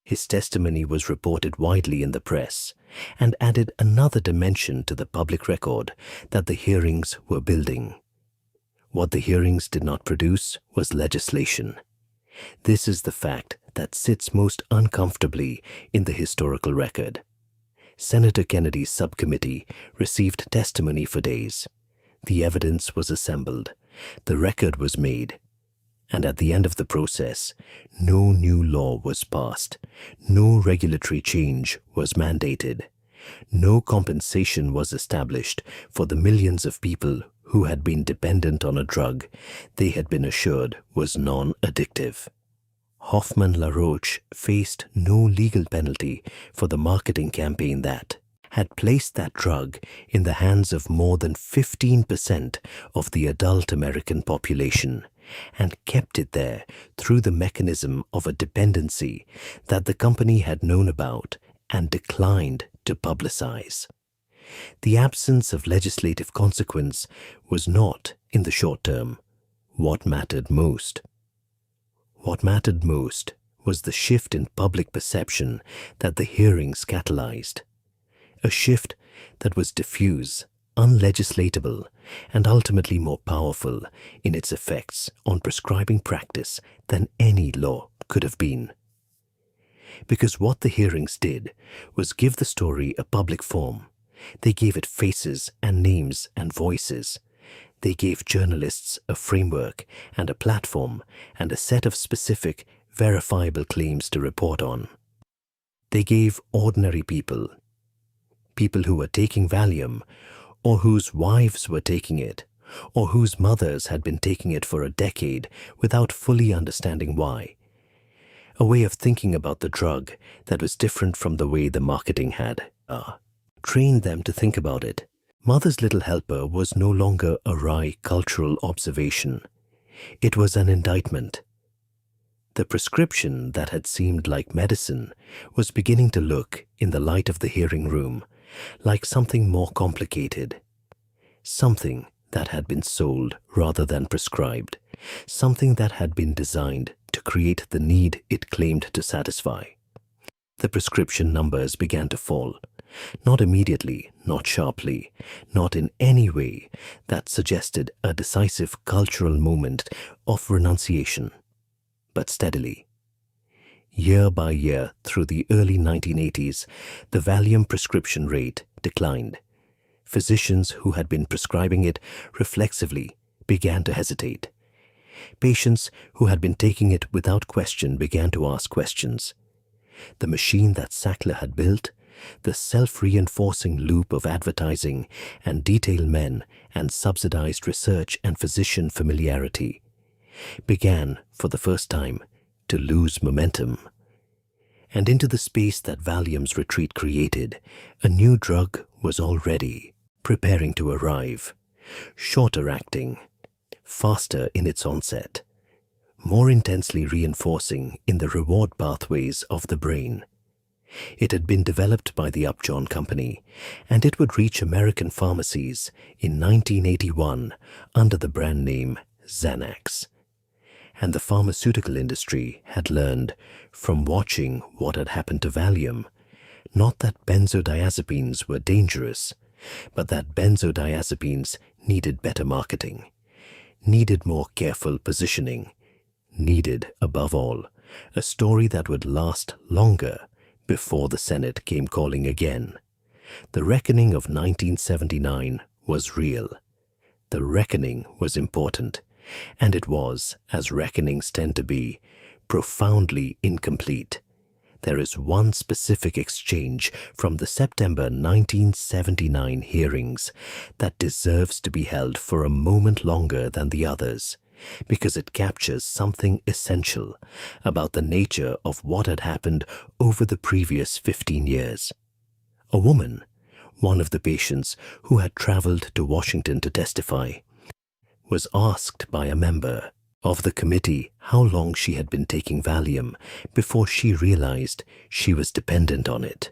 His testimony was reported widely in the press and added another dimension to the public record that the hearings were building. What the hearings did not produce was legislation. This is the fact that sits most uncomfortably in the historical record. Senator Kennedy's subcommittee received testimony for days. The evidence was assembled, the record was made, and at the end of the process, no new law was passed, no regulatory change was mandated, no compensation was established for the millions of people who had been dependent on a drug they had been assured was non-addictive. Hoffmann La Roche faced no legal penalty for the marketing campaign that had placed that drug in the hands of more than 15% of the adult American population and kept it there through the mechanism of a dependency that the company had known about and declined to publicize. The absence of legislative consequence was not, in the short term, what mattered most. What mattered most was the shift in public perception that the hearings catalyzed, a shift that was diffuse, unlegislatable, and ultimately more powerful in its effects on prescribing practice than any law could have been. Because what the hearings did was give the story a public form. They gave it faces and names and voices. They gave journalists a framework and a platform and a set of specific, verifiable claims to report on. They gave ordinary people, people who were taking Valium, or whose wives were taking it, or whose mothers had been taking it for a decade without fully understanding why. A way of thinking about the drug that was different from the way the marketing had trained them to think about it. Mother's Little Helper was no longer a wry cultural observation. It was an indictment. The prescription that had seemed like medicine was beginning to look, in the light of the hearing room, like something more complicated. Something that had been sold rather than prescribed. Something that had been designed to create the need it claimed to satisfy. The prescription numbers began to fall. Not immediately, not sharply, not in any way that suggested a decisive cultural moment of renunciation, but steadily. Year by year through the early 1980s, the Valium prescription rate declined. Physicians who had been prescribing it reflexively began to hesitate. Patients who had been taking it without question began to ask questions. The machine that Sackler had built, the self-reinforcing loop of advertising and detail men and subsidized research and physician familiarity, began, for the first time, to lose momentum. And into the space that Valium's retreat created, a new drug was already preparing to arrive, shorter acting, faster in its onset, more intensely reinforcing in the reward pathways of the brain. It had been developed by the Upjohn Company, and it would reach American pharmacies in 1981 under the brand name Xanax. And the pharmaceutical industry had learned, from watching what had happened to Valium, not that benzodiazepines were dangerous, but that benzodiazepines needed better marketing, needed more careful positioning, needed, above all, a story that would last longer before the Senate came calling again. The reckoning of 1979 was real. The reckoning was important, and it was, as reckonings tend to be, profoundly incomplete. There is one specific exchange from the September 1979 hearings that deserves to be held for a moment longer than the others, because it captures something essential about the nature of what had happened over the previous 15 years. A woman, one of the patients who had traveled to Washington to testify, was asked by a member of the committee how long she had been taking Valium before she realized she was dependent on it.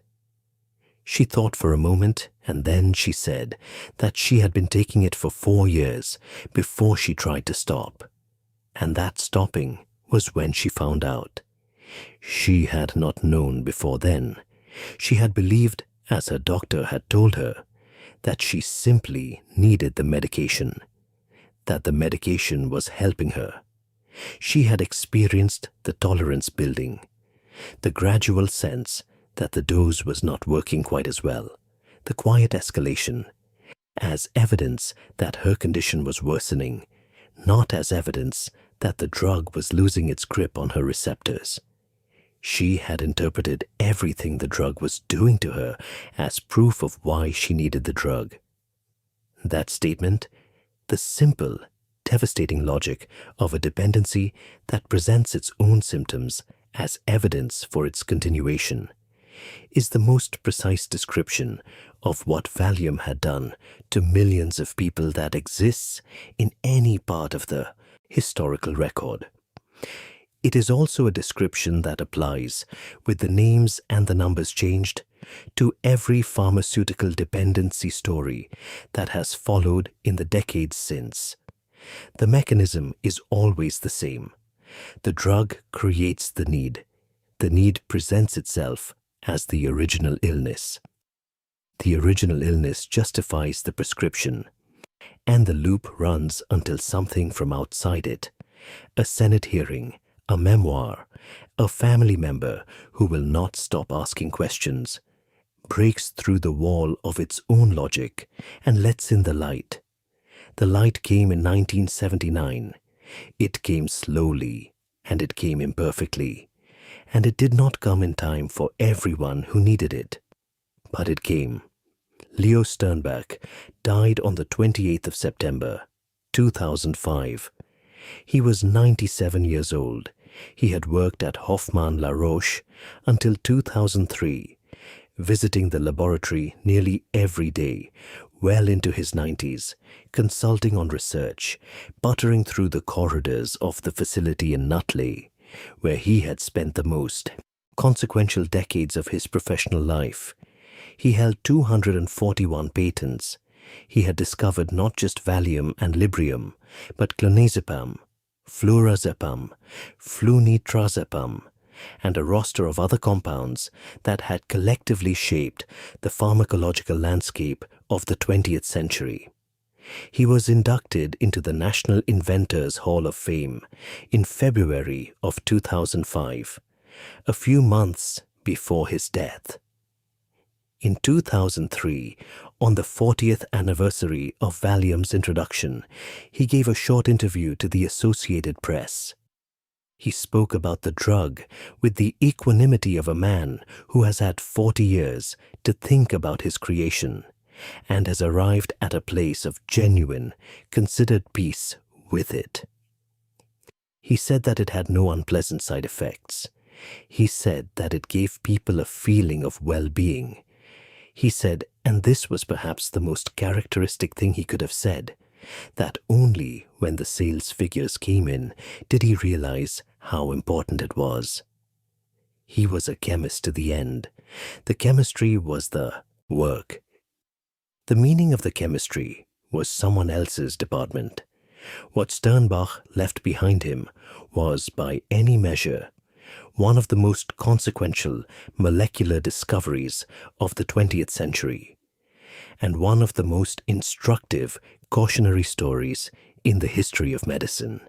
She thought for a moment, and then she said that she had been taking it for 4 years before she tried to stop. And that stopping was when she found out. She had not known before then. She had believed, as her doctor had told her, that she simply needed the medication, that the medication was helping her. She had experienced the tolerance building, the gradual sense that the dose was not working quite as well, the quiet escalation, as evidence that her condition was worsening, not as evidence that the drug was losing its grip on her receptors. She had interpreted everything the drug was doing to her as proof of why she needed the drug. That statement, the simple, devastating logic of a dependency that presents its own symptoms as evidence for its continuation, is the most precise description of what Valium had done to millions of people that exists in any part of the historical record. It is also a description that applies, with the names and the numbers changed, to every pharmaceutical dependency story that has followed in the decades since. The mechanism is always the same. The drug creates the need. The need presents itself as the original illness. The original illness justifies the prescription, and the loop runs until something from outside it, a Senate hearing, a memoir, a family member who will not stop asking questions, breaks through the wall of its own logic and lets in the light. The light came in 1979. It came slowly, and it came imperfectly. and it did not come in time for everyone who needed it. But it came. Leo Sternbach died on the 28th of September, 2005. He was 97 years old. He had worked at Hoffmann La Roche until 2003, visiting the laboratory nearly every day, well into his 90s, consulting on research, buttering through the corridors of the facility in Nutley, where he had spent the most consequential decades of his professional life. He held 241 patents. He had discovered not just Valium and Librium, but clonazepam, flurazepam, flunitrazepam, and a roster of other compounds that had collectively shaped the pharmacological landscape of the 20th century. He was inducted into the National Inventors Hall of Fame in February of 2005, a few months before his death. In 2003, on the 40th anniversary of Valium's introduction, he gave a short interview to the Associated Press. He spoke about the drug with the equanimity of a man who has had 40 years to think about his creation and has arrived at a place of genuine, considered peace with it. He said that it had no unpleasant side effects. He said that it gave people a feeling of well-being. He said, and this was perhaps the most characteristic thing he could have said, that only when the sales figures came in did he realize how important it was. He was a chemist to the end. The chemistry was the work. The meaning of the chemistry was someone else's department. What Sternbach left behind him was, by any measure, one of the most consequential molecular discoveries of the 20th century, and one of the most instructive cautionary stories in the history of medicine.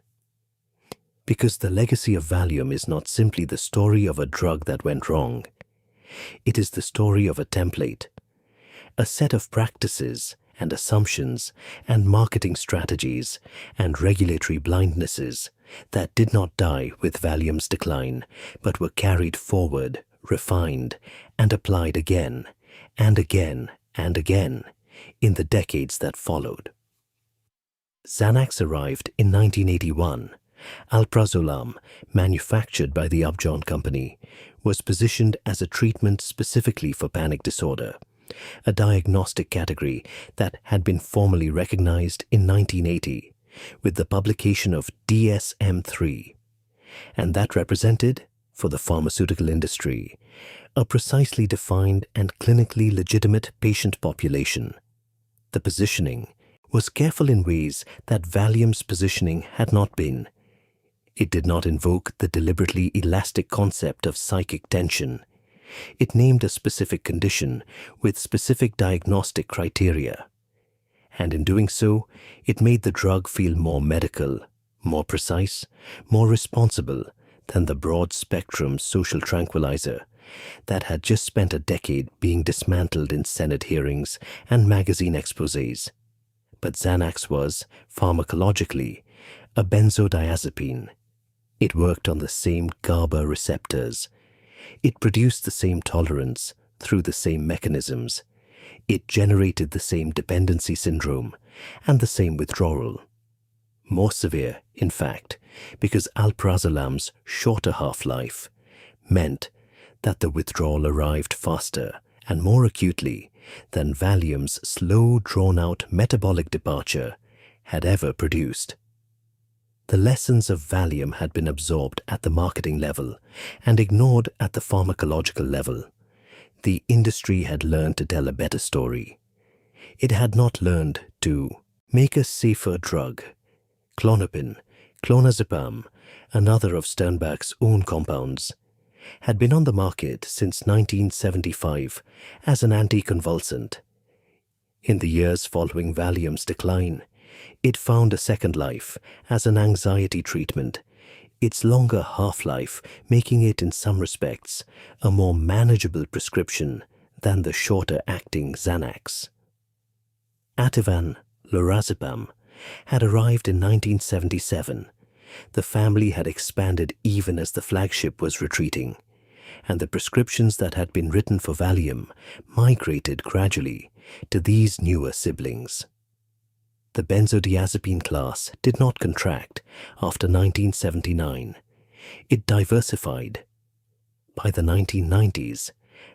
Because the legacy of Valium is not simply the story of a drug that went wrong. It is the story of a template, a set of practices and assumptions and marketing strategies and regulatory blindnesses that did not die with Valium's decline, but were carried forward, refined, and applied again and again and again in the decades that followed. Xanax arrived in 1981. Alprazolam, manufactured by the Upjohn Company, was positioned as a treatment specifically for panic disorder, a diagnostic category that had been formally recognized in 1980 with the publication of DSM-3, and that represented, for the pharmaceutical industry, a precisely defined and clinically legitimate patient population. The positioning was careful in ways that Valium's positioning had not been. It did not invoke the deliberately elastic concept of psychic tension. It named a specific condition with specific diagnostic criteria. And in doing so, it made the drug feel more medical, more precise, more responsible than the broad-spectrum social tranquilizer that had just spent a decade being dismantled in Senate hearings and magazine exposés. But Xanax was, pharmacologically, a benzodiazepine. It worked on the same GABA receptors. It produced the same tolerance through the same mechanisms. It generated the same dependency syndrome and the same withdrawal. More severe, in fact, because alprazolam's shorter half-life meant that the withdrawal arrived faster and more acutely than Valium's slow, drawn-out metabolic departure had ever produced. The lessons of Valium had been absorbed at the marketing level and ignored at the pharmacological level. The industry had learned to tell a better story. It had not learned to make a safer drug. Klonopin, clonazepam, another of Sternbach's own compounds, had been on the market since 1975 as an anticonvulsant. In the years following Valium's decline, it found a second life as an anxiety treatment, its longer half-life making it in some respects a more manageable prescription than the shorter-acting Xanax. Ativan, lorazepam, had arrived in 1977. The family had expanded even as the flagship was retreating. and the prescriptions that had been written for Valium migrated gradually to these newer siblings. The benzodiazepine class did not contract after 1979. It diversified. By the 1990s,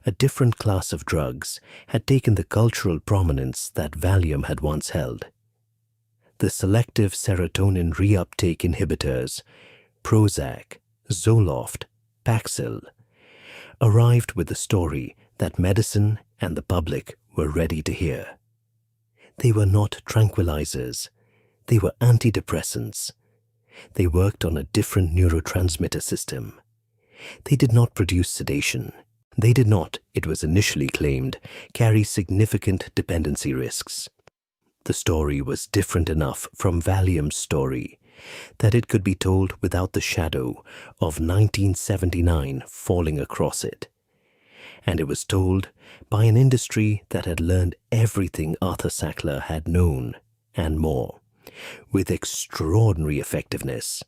a different class of drugs had taken the cultural prominence that Valium had once held. The selective serotonin reuptake inhibitors, Prozac, Zoloft, Paxil, arrived with a story that medicine and the public were ready to hear. They were not tranquilizers. They were antidepressants. They worked on a different neurotransmitter system. They did not produce sedation. They did not, it was initially claimed, carry significant dependency risks. The story was different enough from Valium's story that it could be told without the shadow of 1979 falling across it. And it was told by an industry that had learned everything Arthur Sackler had known and more, with extraordinary effectiveness.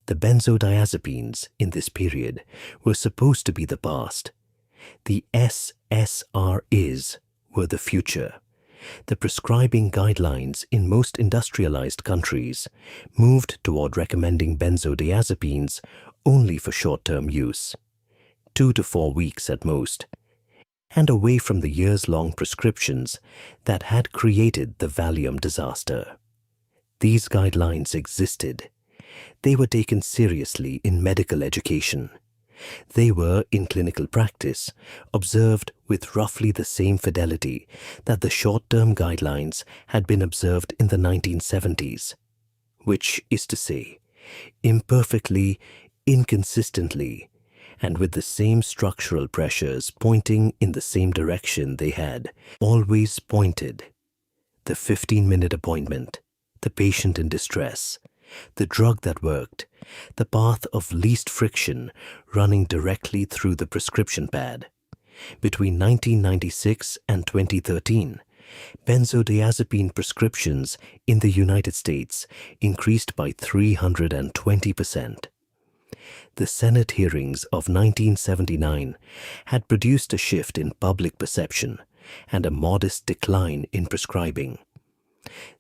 The benzodiazepines in this period were supposed to be the past. The SSRIs were the future. The prescribing guidelines in most industrialized countries moved toward recommending benzodiazepines only for short-term use, 2 to 4 weeks at most, and away from the years-long prescriptions that had created the Valium disaster. These guidelines existed. They were taken seriously in medical education. They were, in clinical practice, observed with roughly the same fidelity that the short-term guidelines had been observed in the 1970s, which is to say, imperfectly, inconsistently, and with the same structural pressures pointing in the same direction they had always pointed. The 15-minute appointment, the patient in distress, the drug that worked, the path of least friction running directly through the prescription pad. Between 1996 and 2013, benzodiazepine prescriptions in the United States increased by 320%. The Senate hearings of 1979 had produced a shift in public perception and a modest decline in prescribing.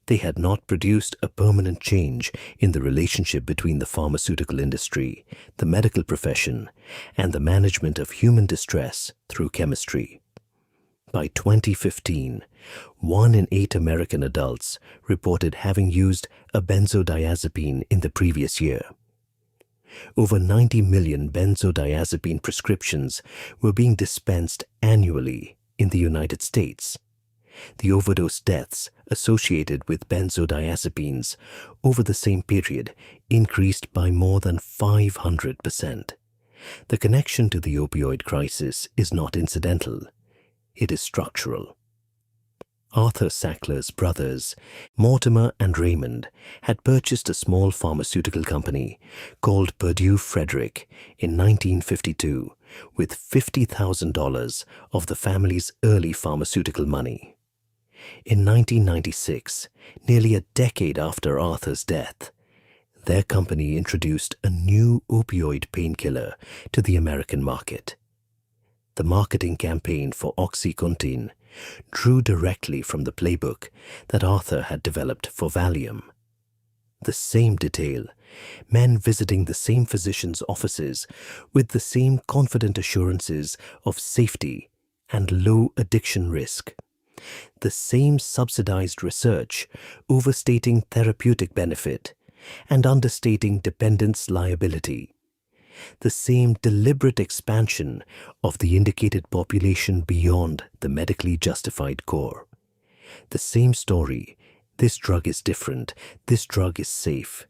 They had not produced a permanent change in the relationship between the pharmaceutical industry, the medical profession, and the management of human distress through chemistry. By 2015, 1 in 8 American adults reported having used a benzodiazepine in the previous year. Over 90 million benzodiazepine prescriptions were being dispensed annually in the United States. The overdose deaths associated with benzodiazepines over the same period increased by more than 500%. The connection to the opioid crisis is not incidental. It is structural. Arthur Sackler's brothers, Mortimer and Raymond, had purchased a small pharmaceutical company called Purdue Frederick in 1952 with $50,000 of the family's early pharmaceutical money. In 1996, nearly a decade after Arthur's death, their company introduced a new opioid painkiller to the American market. The marketing campaign for OxyContin drew directly from the playbook that Arthur had developed for Valium. The same detail, men visiting the same physicians' offices with the same confident assurances of safety and low addiction risk. The same subsidized research overstating therapeutic benefit and understating dependence liability. The same deliberate expansion of the indicated population beyond the medically justified core. The same story, this drug is different, this drug is safe,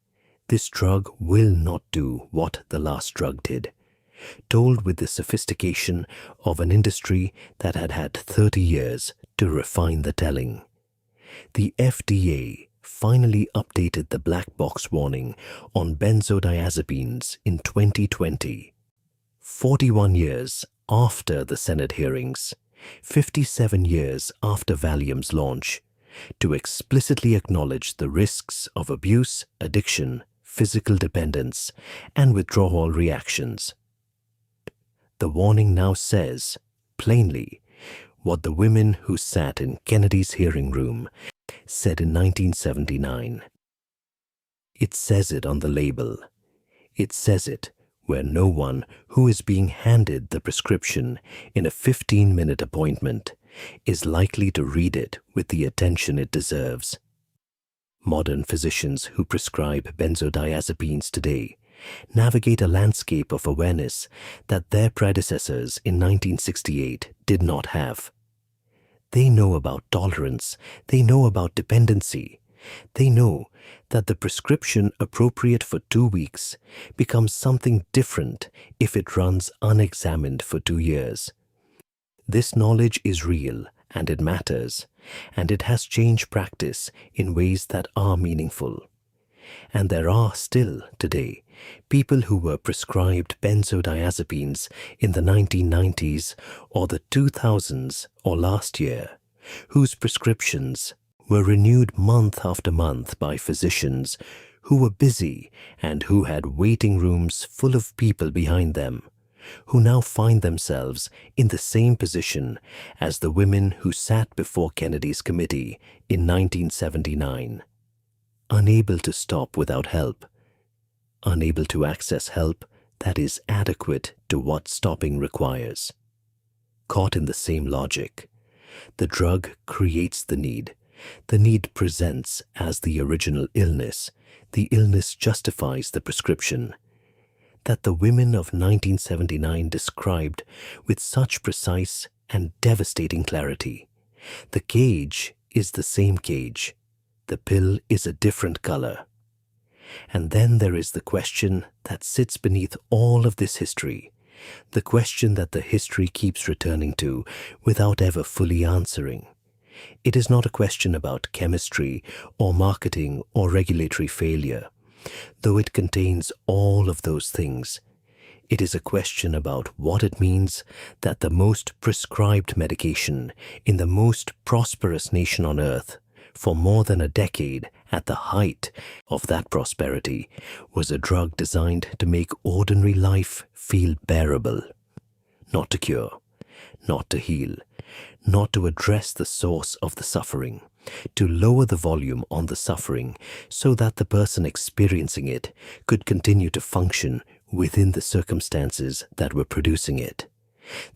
this drug will not do what the last drug did, told with the sophistication of an industry that had had 30 years to refine the telling. The FDA finally updated the black box warning on benzodiazepines in 2020. 41 years after the Senate hearings, 57 years after Valium's launch, to explicitly acknowledge the risks of abuse, addiction, physical dependence, and withdrawal reactions. The warning now says, plainly, what the women who sat in Kennedy's hearing room said in 1979. It says it on the label. It says it where no one who is being handed the prescription in a 15-minute appointment is likely to read it with the attention it deserves. Modern physicians who prescribe benzodiazepines today navigate a landscape of awareness that their predecessors in 1968 did not have. They know about tolerance, they know about dependency, they know that the prescription appropriate for 2 weeks becomes something different if it runs unexamined for 2 years. This knowledge is real and it matters, and it has changed practice in ways that are meaningful. And there are still, today, people who were prescribed benzodiazepines in the 1990s or the 2000s or last year, whose prescriptions were renewed month after month by physicians who were busy and who had waiting rooms full of people behind them, who now find themselves in the same position as the women who sat before Kennedy's committee in 1979. Unable to stop without help, unable to access help that is adequate to what stopping requires. Caught in the same logic, the drug creates the need presents as the original illness, the illness justifies the prescription. That the women of 1979 described with such precise and devastating clarity. The cage is the same cage. The pill is a different color. And then there is the question that sits beneath all of this history, the question that the history keeps returning to without ever fully answering. It is not a question about chemistry or marketing or regulatory failure, though it contains all of those things. It is a question about what it means that the most prescribed medication in the most prosperous nation on earth for more than a decade at the height of that prosperity was a drug designed to make ordinary life feel bearable, not to cure, not to heal, not to address the source of the suffering, to lower the volume on the suffering so that the person experiencing it could continue to function within the circumstances that were producing it.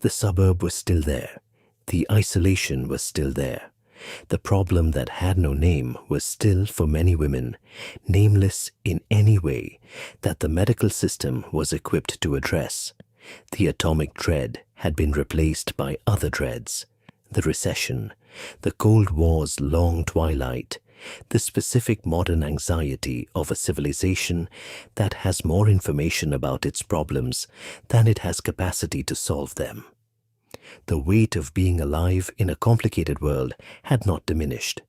The suburb was still there. The isolation was still there. The problem that had no name was still, for many women, nameless in any way that the medical system was equipped to address. The atomic dread had been replaced by other dreads. The recession, the Cold War's long twilight, the specific modern anxiety of a civilization that has more information about its problems than it has capacity to solve them. The weight of being alive in a complicated world had not diminished.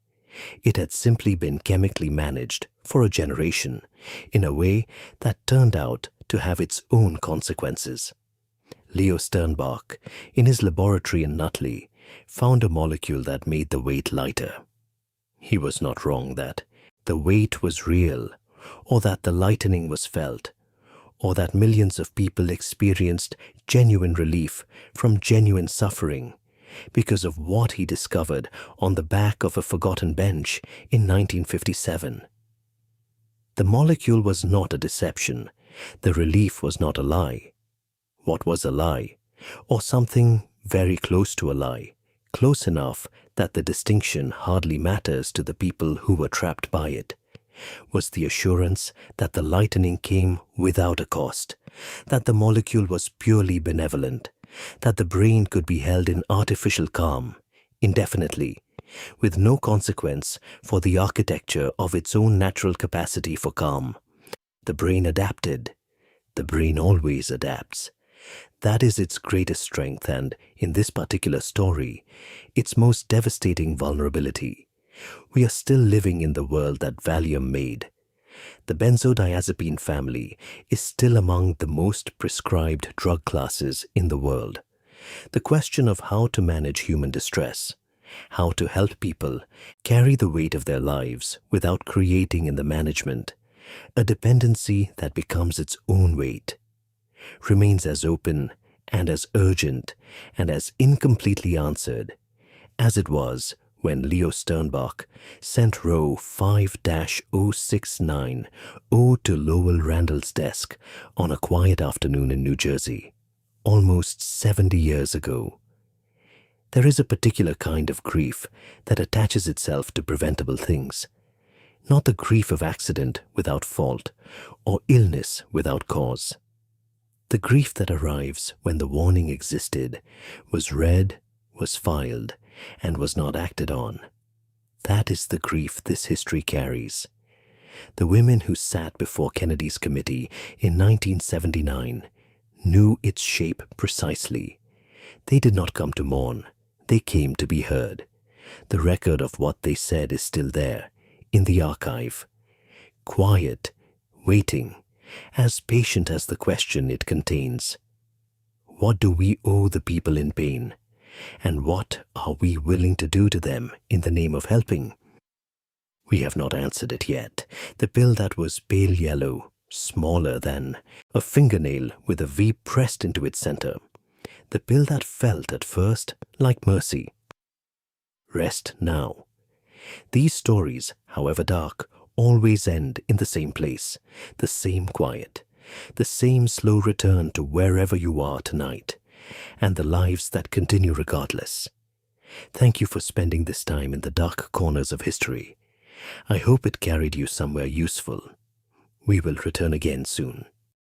It had simply been chemically managed for a generation in a way that turned out to have its own consequences. Leo Sternbach, in his laboratory in Nutley, found a molecule that made the weight lighter. He was not wrong that the weight was real, or that the lightening was felt, or that millions of people experienced genuine relief from genuine suffering because of what he discovered on the back of a forgotten bench in 1957. The molecule was not a deception. The relief was not a lie. What was a lie? Or something very close to a lie, close enough that the distinction hardly matters to the people who were trapped by it, was the assurance that the lightening came without a cost, that the molecule was purely benevolent, that the brain could be held in artificial calm, indefinitely, with no consequence for the architecture of its own natural capacity for calm. The brain adapted. The brain always adapts. That is its greatest strength and, in this particular story, its most devastating vulnerability. We are still living in the world that Valium made. The benzodiazepine family is still among the most prescribed drug classes in the world. The question of how to manage human distress, how to help people carry the weight of their lives without creating in the management a dependency that becomes its own weight, remains as open and as urgent and as incompletely answered as it was when Leo Sternbach sent row 5-0690 to Lowell Randall's desk on a quiet afternoon in New Jersey, almost 70 years ago. There is a particular kind of grief that attaches itself to preventable things, not the grief of accident without fault or illness without cause. The grief that arrives when the warning existed, was read, was filed, and was not acted on. That is the grief this history carries. The women who sat before Kennedy's committee in 1979 knew its shape precisely. They did not come to mourn. They came to be heard. The record of what they said is still there, in the archive. Quiet, waiting, as patient as the question it contains. What do we owe the people in pain? And what are we willing to do to them in the name of helping? We have not answered it yet. The pill that was pale yellow, smaller than a fingernail with a V pressed into its center. The pill that felt at first like mercy. Rest now. These stories, however dark, always end in the same place, the same quiet, the same slow return to wherever you are tonight, and the lives that continue regardless. Thank you for spending this time in the dark corners of history. I hope it carried you somewhere useful. We will return again soon.